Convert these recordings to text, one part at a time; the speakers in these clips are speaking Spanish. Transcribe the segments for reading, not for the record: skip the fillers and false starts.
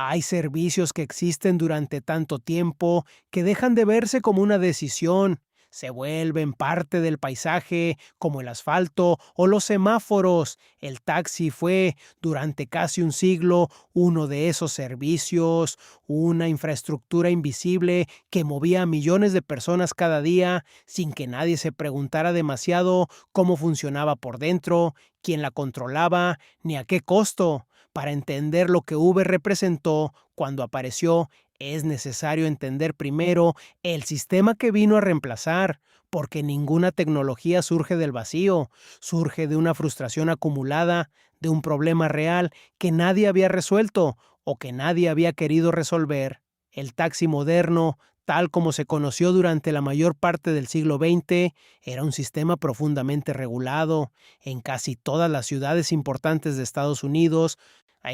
Hay servicios que existen durante tanto tiempo que dejan de verse como una decisión, se vuelven parte del paisaje, como el asfalto o los semáforos. El taxi fue, durante casi un siglo, uno de esos servicios, una infraestructura invisible que movía a millones de personas cada día sin que nadie se preguntara demasiado cómo funcionaba por dentro, quién la controlaba, ni a qué costo. Para entender lo que Uber representó cuando apareció, es necesario entender primero el sistema que vino a reemplazar, porque ninguna tecnología surge del vacío, surge de una frustración acumulada, de un problema real que nadie había resuelto o que nadie había querido resolver. El taxi moderno, tal como se conoció durante la mayor parte del siglo XX, era un sistema profundamente regulado. En casi todas las ciudades importantes de Estados Unidos,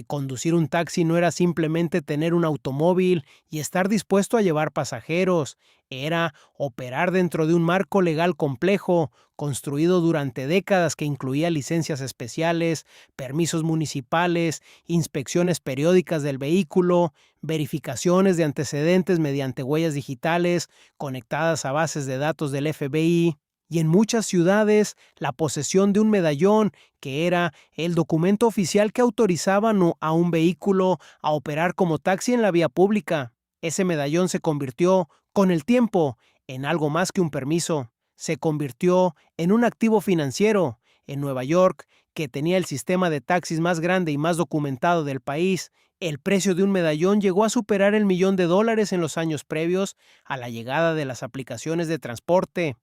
conducir un taxi no era simplemente tener un automóvil y estar dispuesto a llevar pasajeros, era operar dentro de un marco legal complejo, construido durante décadas que incluía licencias especiales, permisos municipales, inspecciones periódicas del vehículo, verificaciones de antecedentes mediante huellas digitales conectadas a bases de datos del FBI. Y en muchas ciudades, la posesión de un medallón, que era el documento oficial que autorizaba a un vehículo a operar como taxi en la vía pública. Ese medallón se convirtió, con el tiempo, en algo más que un permiso. Se convirtió en un activo financiero. En Nueva York, que tenía el sistema de taxis más grande y más documentado del país, el precio de un medallón llegó a superar $1.000.000 en los años previos a la llegada de las aplicaciones de transporte.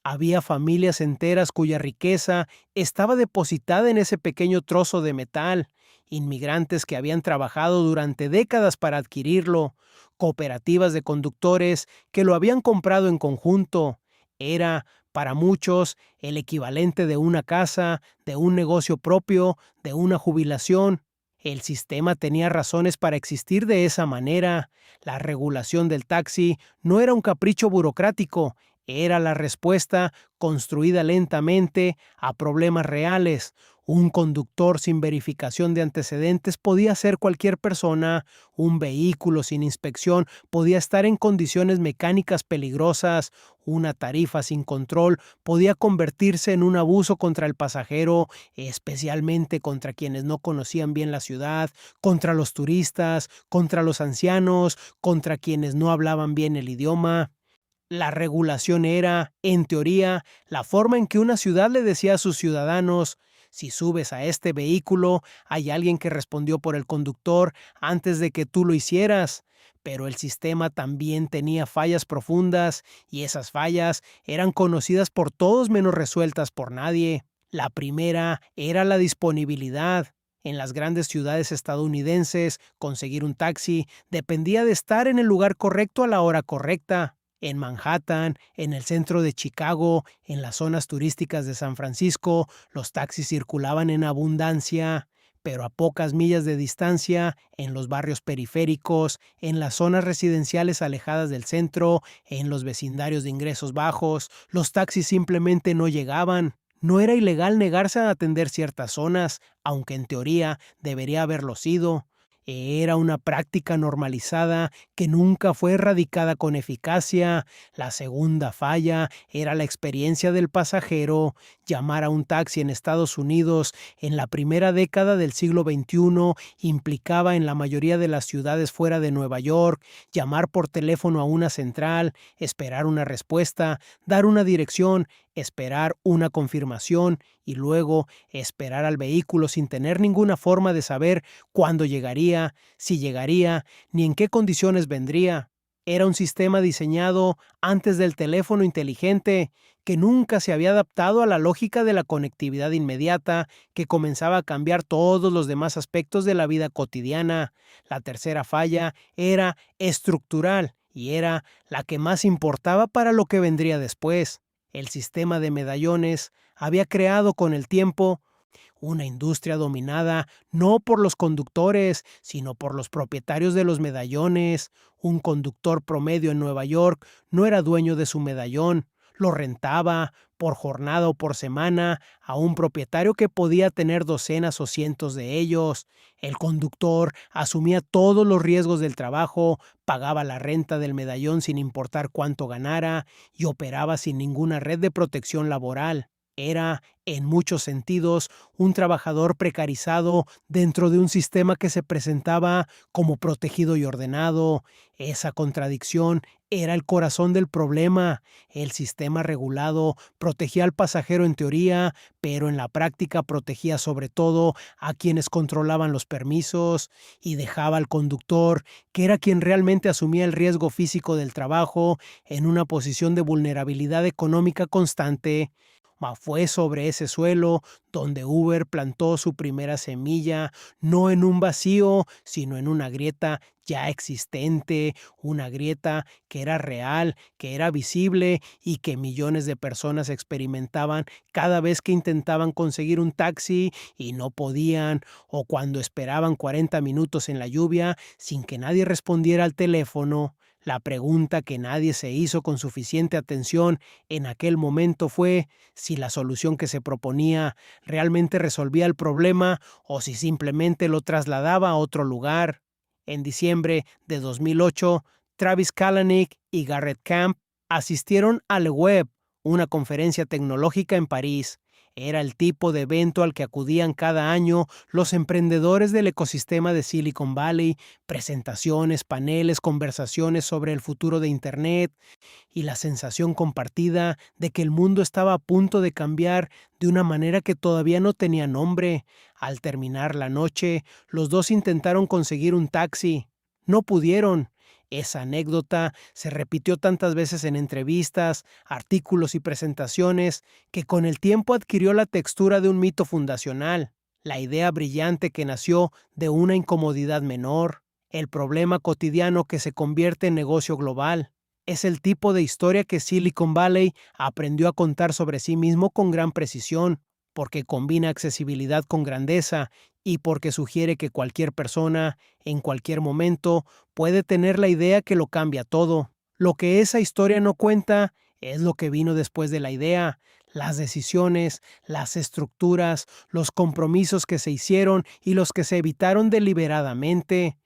Había familias enteras cuya riqueza estaba depositada en ese pequeño trozo de metal, inmigrantes que habían trabajado durante décadas para adquirirlo, cooperativas de conductores que lo habían comprado en conjunto. Era, para muchos, el equivalente de una casa, de un negocio propio, de una jubilación. El sistema tenía razones para existir de esa manera. La regulación del taxi no era un capricho burocrático, era la respuesta construida lentamente a problemas reales. Un conductor sin verificación de antecedentes podía ser cualquier persona, un vehículo sin inspección podía estar en condiciones mecánicas peligrosas, una tarifa sin control podía convertirse en un abuso contra el pasajero, especialmente contra quienes no conocían bien la ciudad, contra los turistas, contra los ancianos, contra quienes no hablaban bien el idioma. La regulación era, en teoría, la forma en que una ciudad le decía a sus ciudadanos: si subes a este vehículo, hay alguien que respondió por el conductor antes de que tú lo hicieras. Pero el sistema también tenía fallas profundas, y esas fallas eran conocidas por todos menos resueltas por nadie. La primera era la disponibilidad. En las grandes ciudades estadounidenses, conseguir un taxi dependía de estar en el lugar correcto a la hora correcta. En Manhattan, en el centro de Chicago, en las zonas turísticas de San Francisco, los taxis circulaban en abundancia, pero a pocas millas de distancia, en los barrios periféricos, en las zonas residenciales alejadas del centro, en los vecindarios de ingresos bajos, los taxis simplemente no llegaban. No era ilegal negarse a atender ciertas zonas, aunque en teoría debería haberlo sido. Era una práctica normalizada que nunca fue erradicada con eficacia. La segunda falla era la experiencia del pasajero. Llamar a un taxi en Estados Unidos en la primera década del siglo XXI implicaba, en la mayoría de las ciudades fuera de Nueva York, llamar por teléfono a una central, esperar una respuesta, dar una dirección, esperar una confirmación y luego esperar al vehículo sin tener ninguna forma de saber cuándo llegaría, si llegaría, ni en qué condiciones vendría. Era un sistema diseñado antes del teléfono inteligente, que nunca se había adaptado a la lógica de la conectividad inmediata, que comenzaba a cambiar todos los demás aspectos de la vida cotidiana. La tercera falla era estructural y era la que más importaba para lo que vendría después. El sistema de medallones había creado con el tiempo una industria dominada no por los conductores, sino por los propietarios de los medallones. Un conductor promedio en Nueva York no era dueño de su medallón. Lo rentaba por jornada o por semana a un propietario que podía tener docenas o cientos de ellos. El conductor asumía todos los riesgos del trabajo, pagaba la renta del medallón sin importar cuánto ganara y operaba sin ninguna red de protección laboral. Era, en muchos sentidos, un trabajador precarizado dentro de un sistema que se presentaba como protegido y ordenado. Esa contradicción era el corazón del problema. El sistema regulado protegía al pasajero en teoría, pero en la práctica protegía sobre todo a quienes controlaban los permisos y dejaba al conductor, que era quien realmente asumía el riesgo físico del trabajo, en una posición de vulnerabilidad económica constante. Fue sobre ese suelo donde Uber plantó su primera semilla, no en un vacío, sino en una grieta ya existente, una grieta que era real, que era visible y que millones de personas experimentaban cada vez que intentaban conseguir un taxi y no podían, o cuando esperaban 40 minutos en la lluvia sin que nadie respondiera al teléfono. La pregunta que nadie se hizo con suficiente atención en aquel momento fue si la solución que se proponía realmente resolvía el problema o si simplemente lo trasladaba a otro lugar. En diciembre de 2008, Travis Kalanick y Garrett Camp asistieron al Web, una conferencia tecnológica en París. Era el tipo de evento al que acudían cada año los emprendedores del ecosistema de Silicon Valley, presentaciones, paneles, conversaciones sobre el futuro de Internet y la sensación compartida de que el mundo estaba a punto de cambiar de una manera que todavía no tenía nombre. Al terminar la noche, los dos intentaron conseguir un taxi. No pudieron. Esa anécdota se repitió tantas veces en entrevistas, artículos y presentaciones que con el tiempo adquirió la textura de un mito fundacional. La idea brillante que nació de una incomodidad menor, el problema cotidiano que se convierte en negocio global. Es el tipo de historia que Silicon Valley aprendió a contar sobre sí mismo con gran precisión, porque combina accesibilidad con grandeza y porque sugiere que cualquier persona, en cualquier momento, puede tener la idea que lo cambia todo. Lo que esa historia no cuenta es lo que vino después de la idea, las decisiones, las estructuras, los compromisos que se hicieron y los que se evitaron deliberadamente.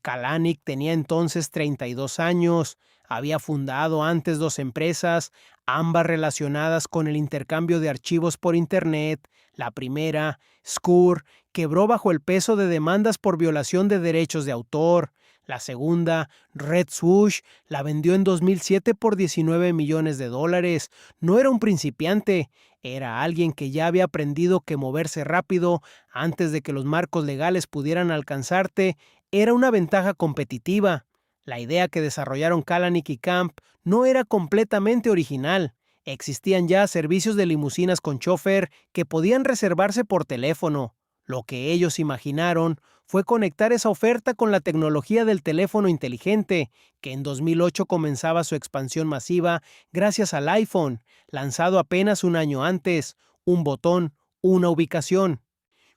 Kalanick tenía entonces 32 años, había fundado antes 2 empresas, ambas relacionadas con el intercambio de archivos por Internet. La primera, Scour, quebró bajo el peso de demandas por violación de derechos de autor. La segunda, Red Swoosh, la vendió en 2007 por $19 millones. No era un principiante, era alguien que ya había aprendido que moverse rápido antes de que los marcos legales pudieran alcanzarte era una ventaja competitiva. La idea que desarrollaron Kalanick y Camp no era completamente original. Existían ya servicios de limusinas con chofer que podían reservarse por teléfono. Lo que ellos imaginaron fue conectar esa oferta con la tecnología del teléfono inteligente, que en 2008 comenzaba su expansión masiva gracias al iPhone, lanzado apenas un año antes. Un botón, una ubicación,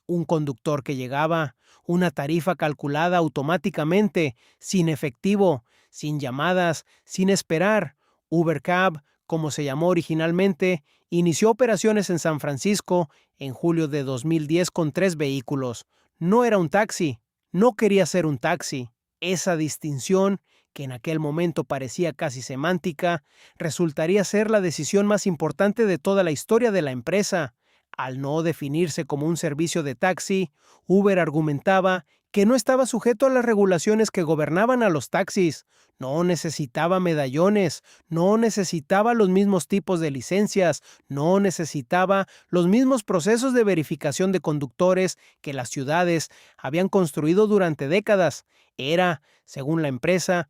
un conductor que llegaba, una tarifa calculada automáticamente, sin efectivo, sin llamadas, sin esperar. UberCab, como se llamó originalmente, inició operaciones en San Francisco en julio de 2010 con 3 vehículos. No era un taxi, no quería ser un taxi. Esa distinción, que en aquel momento parecía casi semántica, resultaría ser la decisión más importante de toda la historia de la empresa. Al no definirse como un servicio de taxi, Uber argumentaba que no estaba sujeto a las regulaciones que gobernaban a los taxis, no necesitaba medallones, no necesitaba los mismos tipos de licencias, no necesitaba los mismos procesos de verificación de conductores que las ciudades habían construido durante décadas. Era, según la empresa,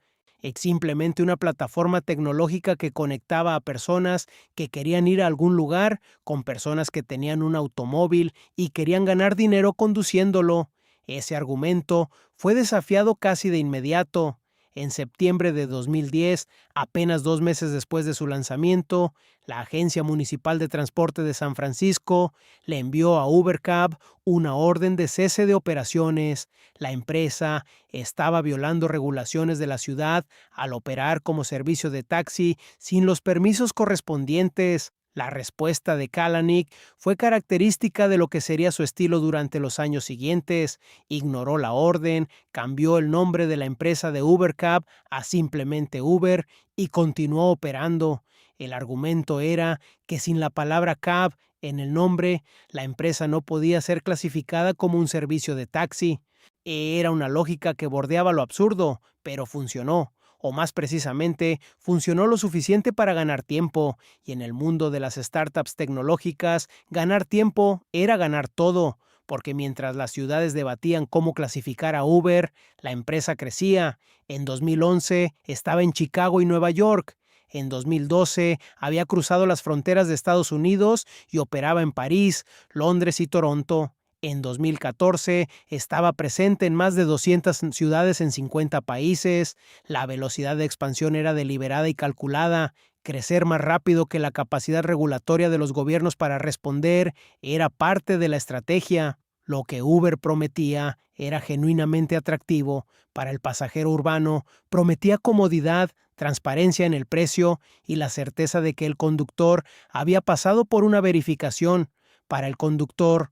simplemente una plataforma tecnológica que conectaba a personas que querían ir a algún lugar con personas que tenían un automóvil y querían ganar dinero conduciéndolo. Ese argumento fue desafiado casi de inmediato. En septiembre de 2010, apenas 2 meses después de su lanzamiento, la Agencia Municipal de Transporte de San Francisco le envió a UberCab una orden de cese de operaciones. La empresa estaba violando regulaciones de la ciudad al operar como servicio de taxi sin los permisos correspondientes. La respuesta de Kalanick fue característica de lo que sería su estilo durante los años siguientes. Ignoró la orden, cambió el nombre de la empresa de UberCab a simplemente Uber y continuó operando. El argumento era que sin la palabra cab en el nombre, la empresa no podía ser clasificada como un servicio de taxi. Era una lógica que bordeaba lo absurdo, pero funcionó. O más precisamente, funcionó lo suficiente para ganar tiempo, y en el mundo de las startups tecnológicas, ganar tiempo era ganar todo, porque mientras las ciudades debatían cómo clasificar a Uber, la empresa crecía. En 2011 estaba en Chicago y Nueva York. En 2012 había cruzado las fronteras de Estados Unidos y operaba en París, Londres y Toronto. En 2014 estaba presente en más de 200 ciudades en 50 países. La velocidad de expansión era deliberada y calculada. Crecer más rápido que la capacidad regulatoria de los gobiernos para responder era parte de la estrategia. Lo que Uber prometía era genuinamente atractivo para el pasajero urbano, prometía comodidad, transparencia en el precio y la certeza de que el conductor había pasado por una verificación. Para el conductor,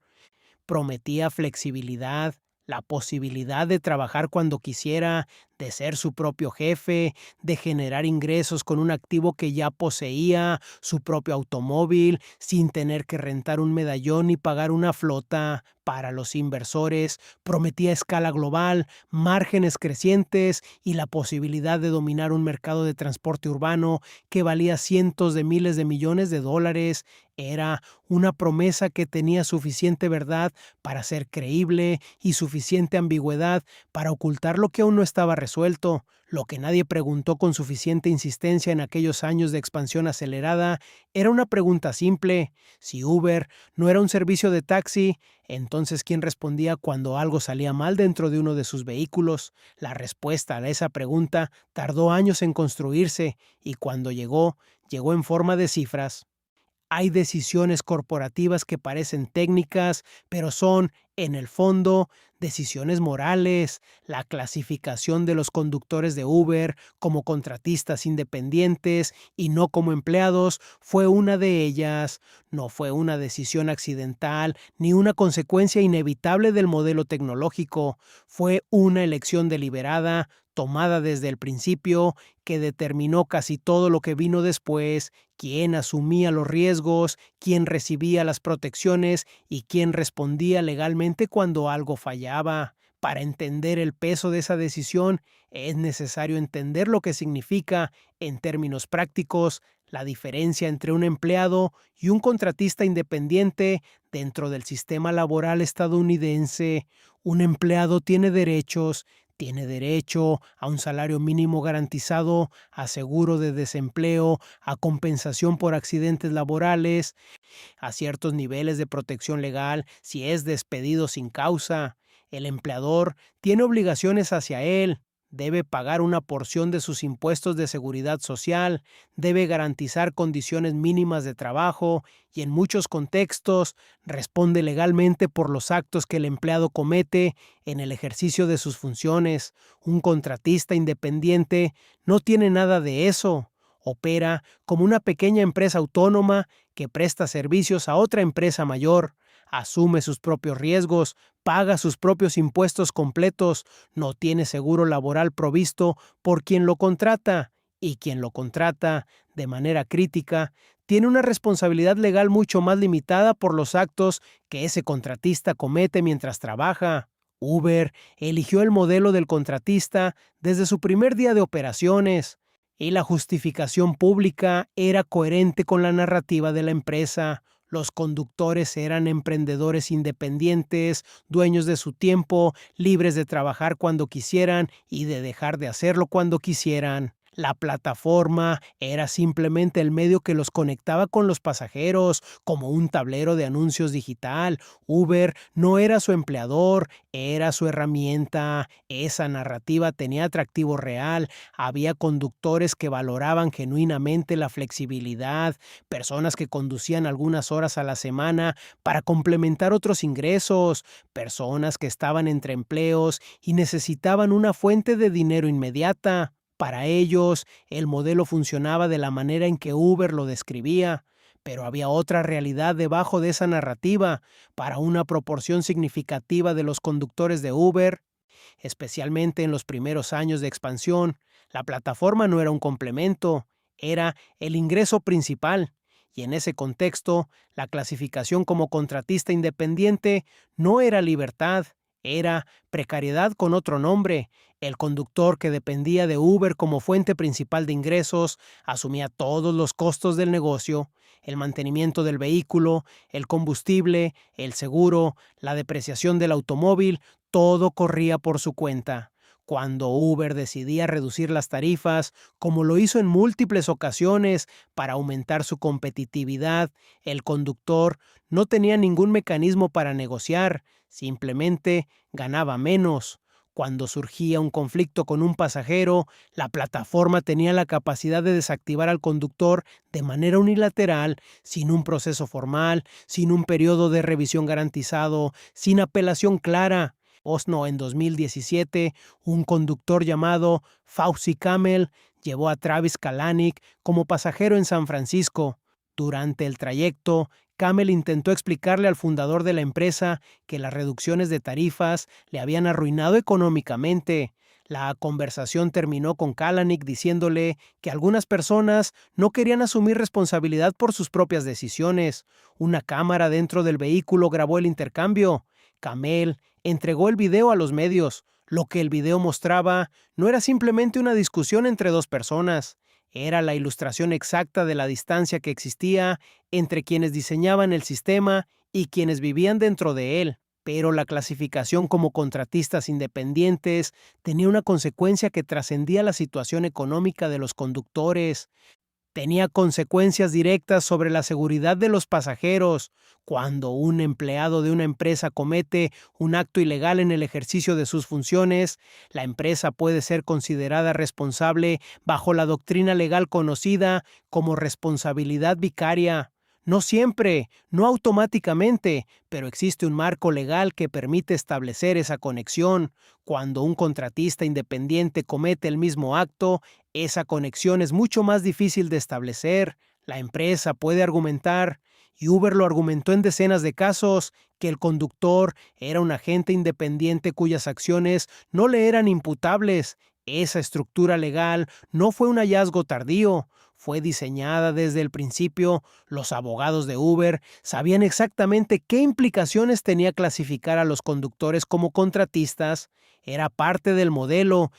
prometía flexibilidad, la posibilidad de trabajar cuando quisiera, de ser su propio jefe, de generar ingresos con un activo que ya poseía, su propio automóvil, sin tener que rentar un medallón ni pagar una flota. Para los inversores, prometía escala global, márgenes crecientes y la posibilidad de dominar un mercado de transporte urbano que valía cientos de miles de millones de dólares. Era una promesa que tenía suficiente verdad para ser creíble y suficiente ambigüedad para ocultar lo que aún no estaba resuelto. Lo que nadie preguntó con suficiente insistencia en aquellos años de expansión acelerada era una pregunta simple. Si Uber no era un servicio de taxi, entonces ¿quién respondía cuando algo salía mal dentro de uno de sus vehículos? La respuesta a esa pregunta tardó años en construirse y cuando llegó, llegó en forma de cifras. Hay decisiones corporativas que parecen técnicas, pero son, en el fondo, decisiones morales. La clasificación de los conductores de Uber como contratistas independientes y no como empleados fue una de ellas. No fue una decisión accidental ni una consecuencia inevitable del modelo tecnológico. Fue una elección deliberada, tomada desde el principio, que determinó casi todo lo que vino después: quién asumía los riesgos, quién recibía las protecciones y quién respondía legalmente cuando algo fallaba. Para entender el peso de esa decisión, es necesario entender lo que significa, en términos prácticos, la diferencia entre un empleado y un contratista independiente dentro del sistema laboral estadounidense. Un empleado tiene derecho a un salario mínimo garantizado, a seguro de desempleo, a compensación por accidentes laborales, a ciertos niveles de protección legal si es despedido sin causa. El empleador tiene obligaciones hacia él. Debe pagar una porción de sus impuestos de seguridad social, debe garantizar condiciones mínimas de trabajo y en muchos contextos responde legalmente por los actos que el empleado comete en el ejercicio de sus funciones. Un contratista independiente no tiene nada de eso. Opera como una pequeña empresa autónoma que presta servicios a otra empresa mayor. Asume sus propios riesgos, paga sus propios impuestos completos, no tiene seguro laboral provisto por quien lo contrata, y quien lo contrata, de manera crítica, tiene una responsabilidad legal mucho más limitada por los actos que ese contratista comete mientras trabaja. Uber eligió el modelo del contratista desde su primer día de operaciones, y la justificación pública era coherente con la narrativa de la empresa. Los conductores eran emprendedores independientes, dueños de su tiempo, libres de trabajar cuando quisieran y de dejar de hacerlo cuando quisieran. La plataforma era simplemente el medio que los conectaba con los pasajeros, como un tablero de anuncios digital. Uber no era su empleador, era su herramienta. Esa narrativa tenía atractivo real. Había conductores que valoraban genuinamente la flexibilidad, personas que conducían algunas horas a la semana para complementar otros ingresos, personas que estaban entre empleos y necesitaban una fuente de dinero inmediata. Para ellos, el modelo funcionaba de la manera en que Uber lo describía, pero había otra realidad debajo de esa narrativa. Para una proporción significativa de los conductores de Uber, especialmente en los primeros años de expansión, la plataforma no era un complemento, era el ingreso principal. Y en ese contexto, la clasificación como contratista independiente no era libertad, era precariedad con otro nombre. El conductor que dependía de Uber como fuente principal de ingresos asumía todos los costos del negocio: el mantenimiento del vehículo, el combustible, el seguro, la depreciación del automóvil. Todo corría por su cuenta. Cuando Uber decidía reducir las tarifas, como lo hizo en múltiples ocasiones para aumentar su competitividad, el conductor no tenía ningún mecanismo para negociar, simplemente ganaba menos. Cuando surgía un conflicto con un pasajero, la plataforma tenía la capacidad de desactivar al conductor de manera unilateral, sin un proceso formal, sin un periodo de revisión garantizado, sin apelación clara. Osno, en 2017, un conductor llamado Fauci Camel llevó a Travis Kalanick como pasajero en San Francisco. Durante el trayecto, Camel intentó explicarle al fundador de la empresa que las reducciones de tarifas le habían arruinado económicamente. La conversación terminó con Kalanick diciéndole que algunas personas no querían asumir responsabilidad por sus propias decisiones. Una cámara dentro del vehículo grabó el intercambio. Camel entregó el video a los medios. Lo que el video mostraba no era simplemente una discusión entre dos personas. Era la ilustración exacta de la distancia que existía entre quienes diseñaban el sistema y quienes vivían dentro de él. Pero la clasificación como contratistas independientes tenía una consecuencia que trascendía la situación económica de los conductores. Tenía consecuencias directas sobre la seguridad de los pasajeros. Cuando un empleado de una empresa comete un acto ilegal en el ejercicio de sus funciones, la empresa puede ser considerada responsable bajo la doctrina legal conocida como responsabilidad vicaria. No siempre, no automáticamente, pero existe un marco legal que permite establecer esa conexión. Cuando un contratista independiente comete el mismo acto, esa conexión es mucho más difícil de establecer. La empresa puede argumentar, y Uber lo argumentó en decenas de casos, que el conductor era un agente independiente cuyas acciones no le eran imputables. Esa estructura legal no fue un hallazgo tardío, fue diseñada desde el principio. Los abogados de Uber sabían exactamente qué implicaciones tenía clasificar a los conductores como contratistas. Era parte del modelo,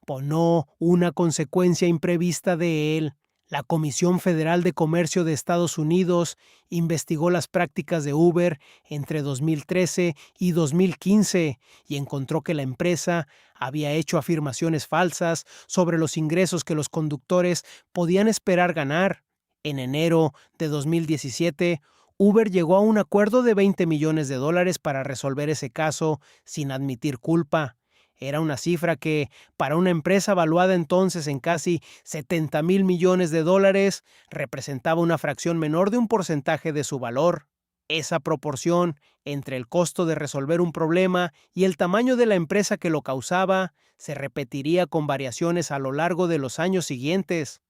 o no una consecuencia imprevista de él. La Comisión Federal de Comercio de Estados Unidos investigó las prácticas de Uber entre 2013 y 2015 y encontró que la empresa había hecho afirmaciones falsas sobre los ingresos que los conductores podían esperar ganar. En enero de 2017, Uber llegó a un acuerdo de $20 millones para resolver ese caso sin admitir culpa. Era una cifra que, para una empresa valuada entonces en casi $70,000 millones, representaba una fracción menor de un porcentaje de su valor. Esa proporción entre el costo de resolver un problema y el tamaño de la empresa que lo causaba se repetiría con variaciones a lo largo de los años siguientes,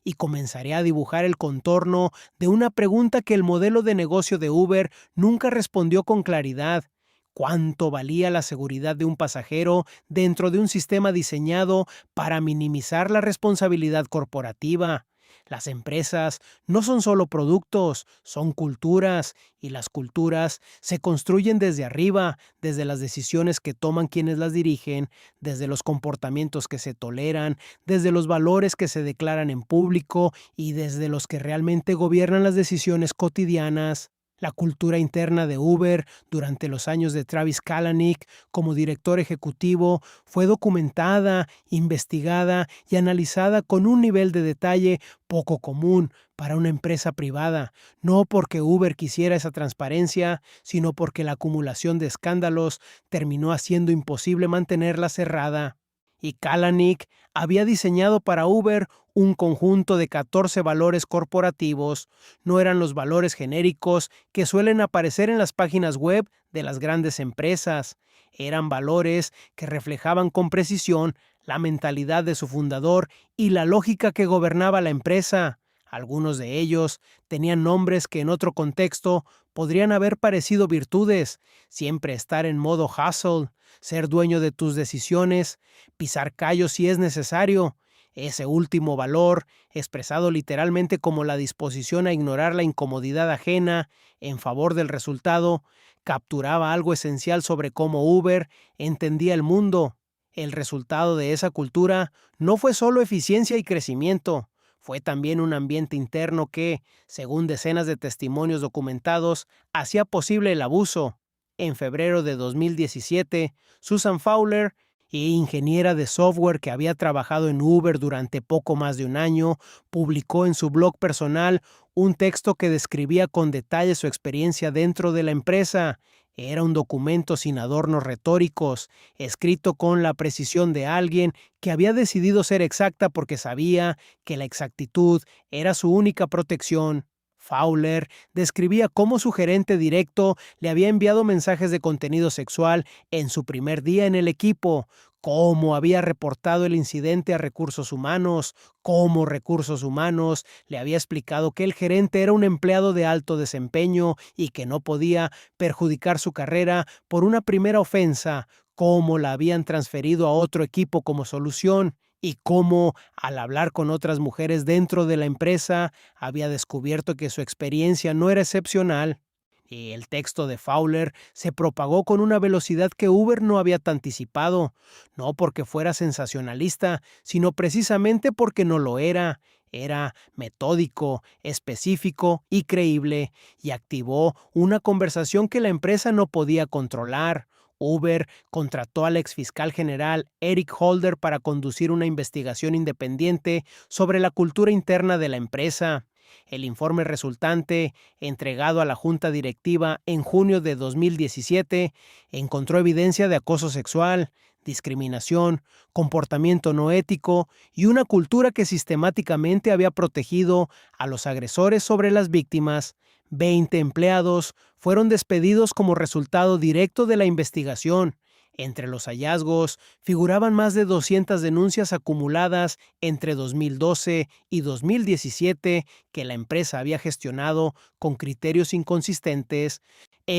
y comenzaría a dibujar el contorno de una pregunta que el modelo de negocio de Uber nunca respondió con claridad: ¿cuánto valía la seguridad de un pasajero dentro de un sistema diseñado para minimizar la responsabilidad corporativa? Las empresas no son solo productos, son culturas, y las culturas se construyen desde arriba, desde las decisiones que toman quienes las dirigen, desde los comportamientos que se toleran, desde los valores que se declaran en público y desde los que realmente gobiernan las decisiones cotidianas. La cultura interna de Uber durante los años de Travis Kalanick como director ejecutivo fue documentada, investigada y analizada con un nivel de detalle poco común para una empresa privada, no porque Uber quisiera esa transparencia, sino porque la acumulación de escándalos terminó haciendo imposible mantenerla cerrada. Y Kalanick había diseñado para Uber un conjunto de 14 valores corporativos. No eran los valores genéricos que suelen aparecer en las páginas web de las grandes empresas. Eran valores que reflejaban con precisión la mentalidad de su fundador y la lógica que gobernaba la empresa. Algunos de ellos tenían nombres que en otro contexto podrían haber parecido virtudes: siempre estar en modo hustle, ser dueño de tus decisiones, pisar callos si es necesario. Ese último valor, expresado literalmente como la disposición a ignorar la incomodidad ajena en favor del resultado, capturaba algo esencial sobre cómo Uber entendía el mundo. El resultado de esa cultura no fue solo eficiencia y crecimiento, fue también un ambiente interno que, según decenas de testimonios documentados, hacía posible el abuso. En febrero de 2017, Susan Fowler, ingeniera de software que había trabajado en Uber durante poco más de un año, publicó en su blog personal un texto que describía con detalle su experiencia dentro de la empresa. Era un documento sin adornos retóricos, escrito con la precisión de alguien que había decidido ser exacta porque sabía que la exactitud era su única protección. Fowler describía cómo su gerente directo le había enviado mensajes de contenido sexual en su primer día en el equipo, cómo había reportado el incidente a recursos humanos, cómo recursos humanos le había explicado que el gerente era un empleado de alto desempeño y que no podía perjudicar su carrera por una primera ofensa, cómo la habían transferido a otro equipo como solución, y cómo, al hablar con otras mujeres dentro de la empresa, había descubierto que su experiencia no era excepcional. Y el texto de Fowler se propagó con una velocidad que Uber no había anticipado, no porque fuera sensacionalista, sino precisamente porque no lo era. Era metódico, específico y creíble, y activó una conversación que la empresa no podía controlar. Uber contrató al exfiscal general Eric Holder para conducir una investigación independiente sobre la cultura interna de la empresa. El informe resultante, entregado a la junta directiva en junio de 2017, encontró evidencia de acoso sexual, discriminación, comportamiento no ético y una cultura que sistemáticamente había protegido a los agresores sobre las víctimas. 20 empleados fueron despedidos como resultado directo de la investigación. Entre los hallazgos figuraban más de 200 denuncias acumuladas entre 2012 y 2017 que la empresa había gestionado con criterios inconsistentes,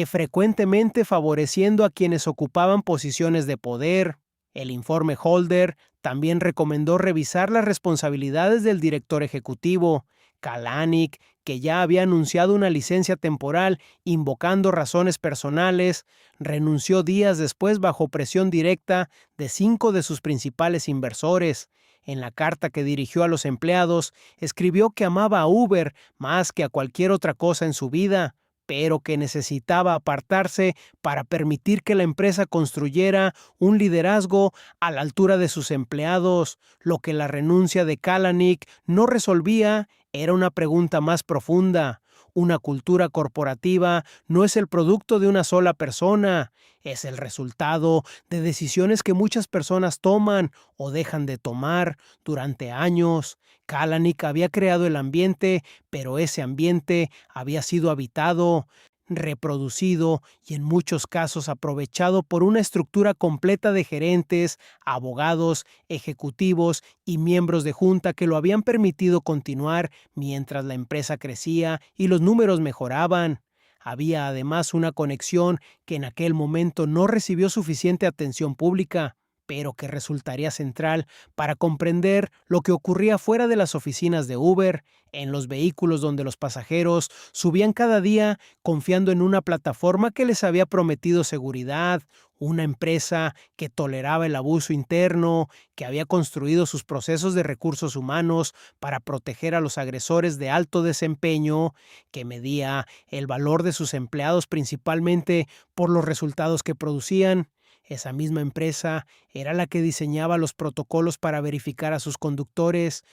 frecuentemente favoreciendo a quienes ocupaban posiciones de poder. El informe Holder también recomendó revisar las responsabilidades del director ejecutivo, Kalanick, que ya había anunciado una licencia temporal invocando razones personales, renunció días después bajo presión directa de 5 de sus principales inversores. En la carta que dirigió a los empleados, escribió que amaba a Uber más que a cualquier otra cosa en su vida, pero que necesitaba apartarse para permitir que la empresa construyera un liderazgo a la altura de sus empleados. Lo que la renuncia de Kalanick no resolvía era una pregunta más profunda. Una cultura corporativa no es el producto de una sola persona, es el resultado de decisiones que muchas personas toman o dejan de tomar durante años. Kalanick había creado el ambiente, pero ese ambiente había sido habitado, reproducido y en muchos casos aprovechado por una estructura completa de gerentes, abogados, ejecutivos y miembros de junta que lo habían permitido continuar mientras la empresa crecía y los números mejoraban. Había además una conexión que en aquel momento no recibió suficiente atención pública, pero que resultaría central para comprender lo que ocurría fuera de las oficinas de Uber, en los vehículos donde los pasajeros subían cada día confiando en una plataforma que les había prometido seguridad, Una empresa que toleraba el abuso interno, que había construido sus procesos de recursos humanos para proteger a los agresores de alto desempeño, que medía el valor de sus empleados principalmente por los resultados que producían. Esa misma empresa era la que diseñaba los protocolos para verificar a sus conductores,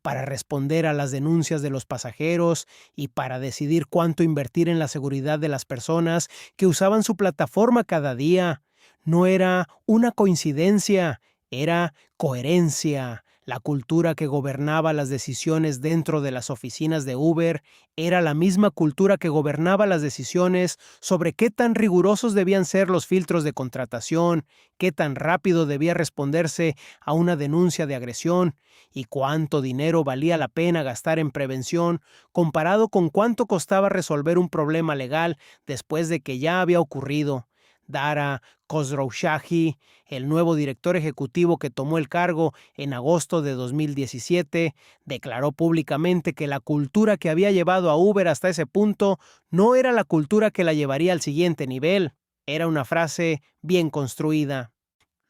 para responder a las denuncias de los pasajeros y para decidir cuánto invertir en la seguridad de las personas que usaban su plataforma cada día. No era una coincidencia, era coherencia. La cultura que gobernaba las decisiones dentro de las oficinas de Uber era la misma cultura que gobernaba las decisiones sobre qué tan rigurosos debían ser los filtros de contratación, qué tan rápido debía responderse a una denuncia de agresión y cuánto dinero valía la pena gastar en prevención comparado con cuánto costaba resolver un problema legal después de que ya había ocurrido. Dara Khosrowshahi, el nuevo director ejecutivo que tomó el cargo en agosto de 2017, declaró públicamente que la cultura que había llevado a Uber hasta ese punto no era la cultura que la llevaría al siguiente nivel. Era una frase bien construida.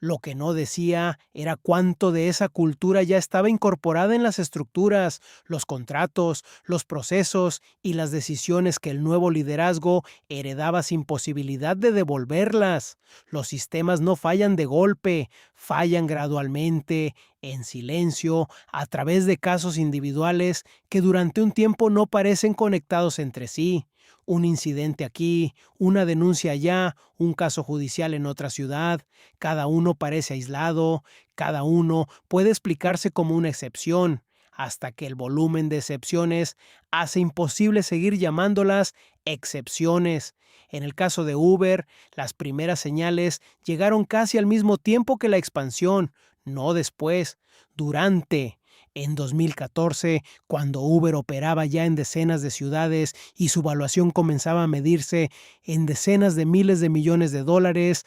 Lo que no decía era cuánto de esa cultura ya estaba incorporada en las estructuras, los contratos, los procesos y las decisiones que el nuevo liderazgo heredaba sin posibilidad de devolverlas. Los sistemas no fallan de golpe, fallan gradualmente, en silencio, a través de casos individuales que durante un tiempo no parecen conectados entre sí. Un incidente aquí, una denuncia allá, un caso judicial en otra ciudad. Cada uno parece aislado, cada uno puede explicarse como una excepción, hasta que el volumen de excepciones hace imposible seguir llamándolas excepciones. En el caso de Uber, las primeras señales llegaron casi al mismo tiempo que la expansión, no después, durante. En 2014, cuando Uber operaba ya en decenas de ciudades y su valuación comenzaba a medirse en decenas de miles de millones de dólares,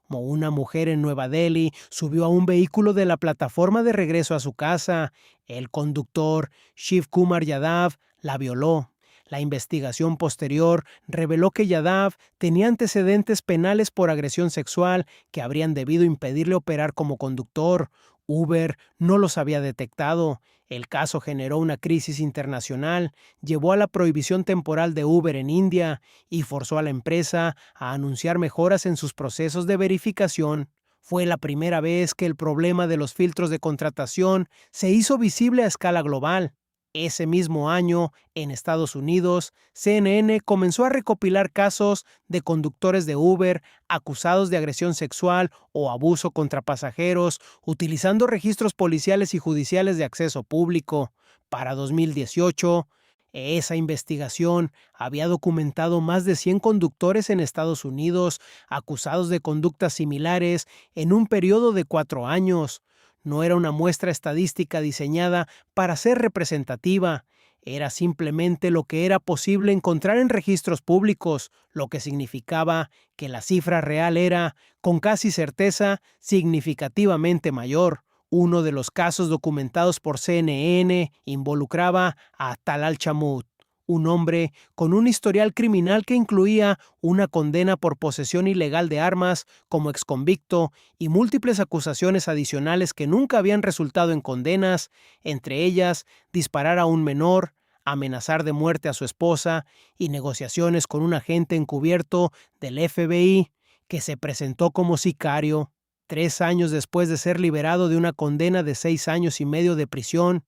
como una mujer en Nueva Delhi subió a un vehículo de la plataforma de regreso a su casa. El conductor, Shiv Kumar Yadav, la violó. La investigación posterior reveló que Yadav tenía antecedentes penales por agresión sexual que habrían debido impedirle operar como conductor. Uber no los había detectado. El caso generó una crisis internacional, llevó a la prohibición temporal de Uber en India y forzó a la empresa a anunciar mejoras en sus procesos de verificación. Fue la primera vez que el problema de los filtros de contratación se hizo visible a escala global. Ese mismo año, en Estados Unidos, CNN comenzó a recopilar casos de conductores de Uber acusados de agresión sexual o abuso contra pasajeros, utilizando registros policiales y judiciales de acceso público. Para 2018, esa investigación había documentado más de 100 conductores en Estados Unidos acusados de conductas similares en un periodo de 4 años. No era una muestra estadística diseñada para ser representativa, era simplemente lo que era posible encontrar en registros públicos, lo que significaba que la cifra real era, con casi certeza, significativamente mayor. Uno de los casos documentados por CNN involucraba a Talal Chamut, un hombre con un historial criminal que incluía una condena por posesión ilegal de armas como exconvicto y múltiples acusaciones adicionales que nunca habían resultado en condenas, entre ellas disparar a un menor, amenazar de muerte a su esposa y negociaciones con un agente encubierto del FBI que se presentó como sicario. 3 años después de ser liberado de una condena de 6 años y medio de prisión,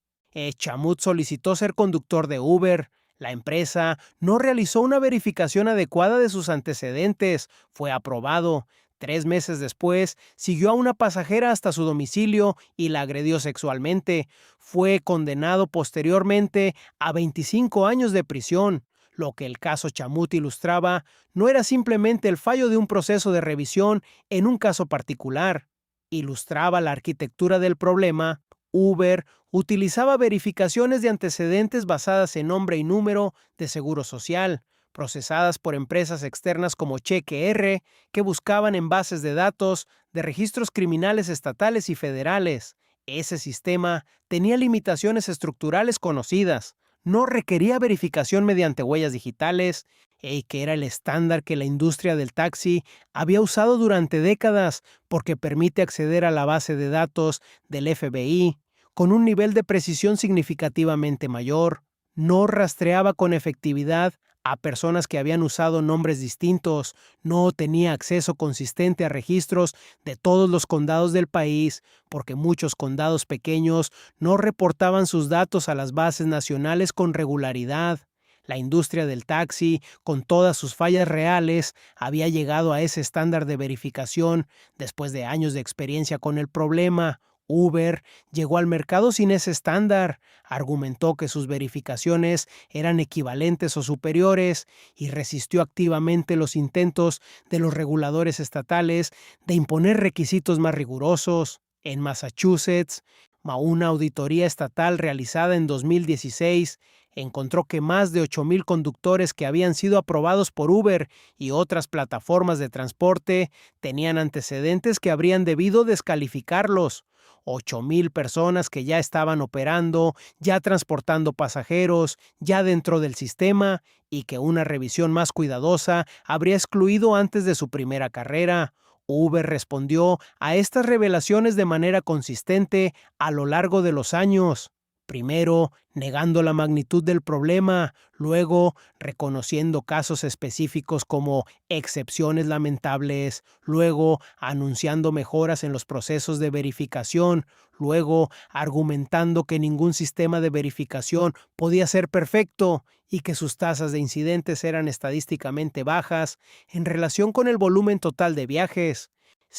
Chamut solicitó ser conductor de Uber. La empresa no realizó una verificación adecuada de sus antecedentes. Fue aprobado. 3 meses después, siguió a una pasajera hasta su domicilio y la agredió sexualmente. Fue condenado posteriormente a 25 años de prisión. Lo que el caso Chamut ilustraba no era simplemente el fallo de un proceso de revisión en un caso particular. Ilustraba la arquitectura del problema. Uber utilizaba verificaciones de antecedentes basadas en nombre y número de seguro social, procesadas por empresas externas como ChequeR, que buscaban en bases de datos de registros criminales estatales y federales. Ese sistema tenía limitaciones estructurales conocidas, no requería verificación mediante huellas digitales que era el estándar que la industria del taxi había usado durante décadas porque permite acceder a la base de datos del FBI con un nivel de precisión significativamente mayor. No rastreaba con efectividad a personas que habían usado nombres distintos, no tenía acceso consistente a registros de todos los condados del país, porque muchos condados pequeños no reportaban sus datos a las bases nacionales con regularidad. La industria del taxi, con todas sus fallas reales, había llegado a ese estándar de verificación después de años de experiencia con el problema. Uber llegó al mercado sin ese estándar, argumentó que sus verificaciones eran equivalentes o superiores y resistió activamente los intentos de los reguladores estatales de imponer requisitos más rigurosos. En Massachusetts, una auditoría estatal realizada en 2016 encontró que más de 8,000 conductores que habían sido aprobados por Uber y otras plataformas de transporte tenían antecedentes que habrían debido descalificarlos. 8,000 personas que ya estaban operando, ya transportando pasajeros, ya dentro del sistema, y que una revisión más cuidadosa habría excluido antes de su primera carrera. Uber respondió a estas revelaciones de manera consistente a lo largo de los años. Primero, negando la magnitud del problema, luego reconociendo casos específicos como excepciones lamentables, luego anunciando mejoras en los procesos de verificación, luego argumentando que ningún sistema de verificación podía ser perfecto y que sus tasas de incidentes eran estadísticamente bajas en relación con el volumen total de viajes.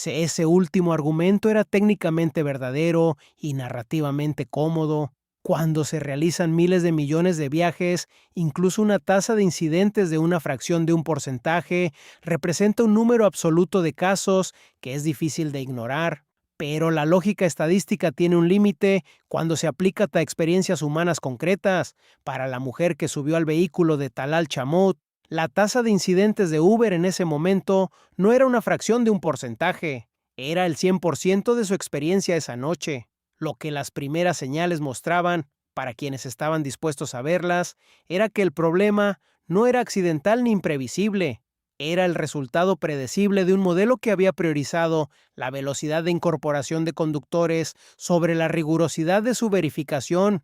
Ese último argumento era técnicamente verdadero y narrativamente cómodo. Cuando se realizan miles de millones de viajes, incluso una tasa de incidentes de una fracción de un porcentaje representa un número absoluto de casos que es difícil de ignorar. Pero la lógica estadística tiene un límite cuando se aplica a experiencias humanas concretas. Para la mujer que subió al vehículo de Talal Chamot, la tasa de incidentes de Uber en ese momento no era una fracción de un porcentaje, era el 100% de su experiencia esa noche. Lo que las primeras señales mostraban, para quienes estaban dispuestos a verlas, era que el problema no era accidental ni imprevisible. Era el resultado predecible de un modelo que había priorizado la velocidad de incorporación de conductores sobre la rigurosidad de su verificación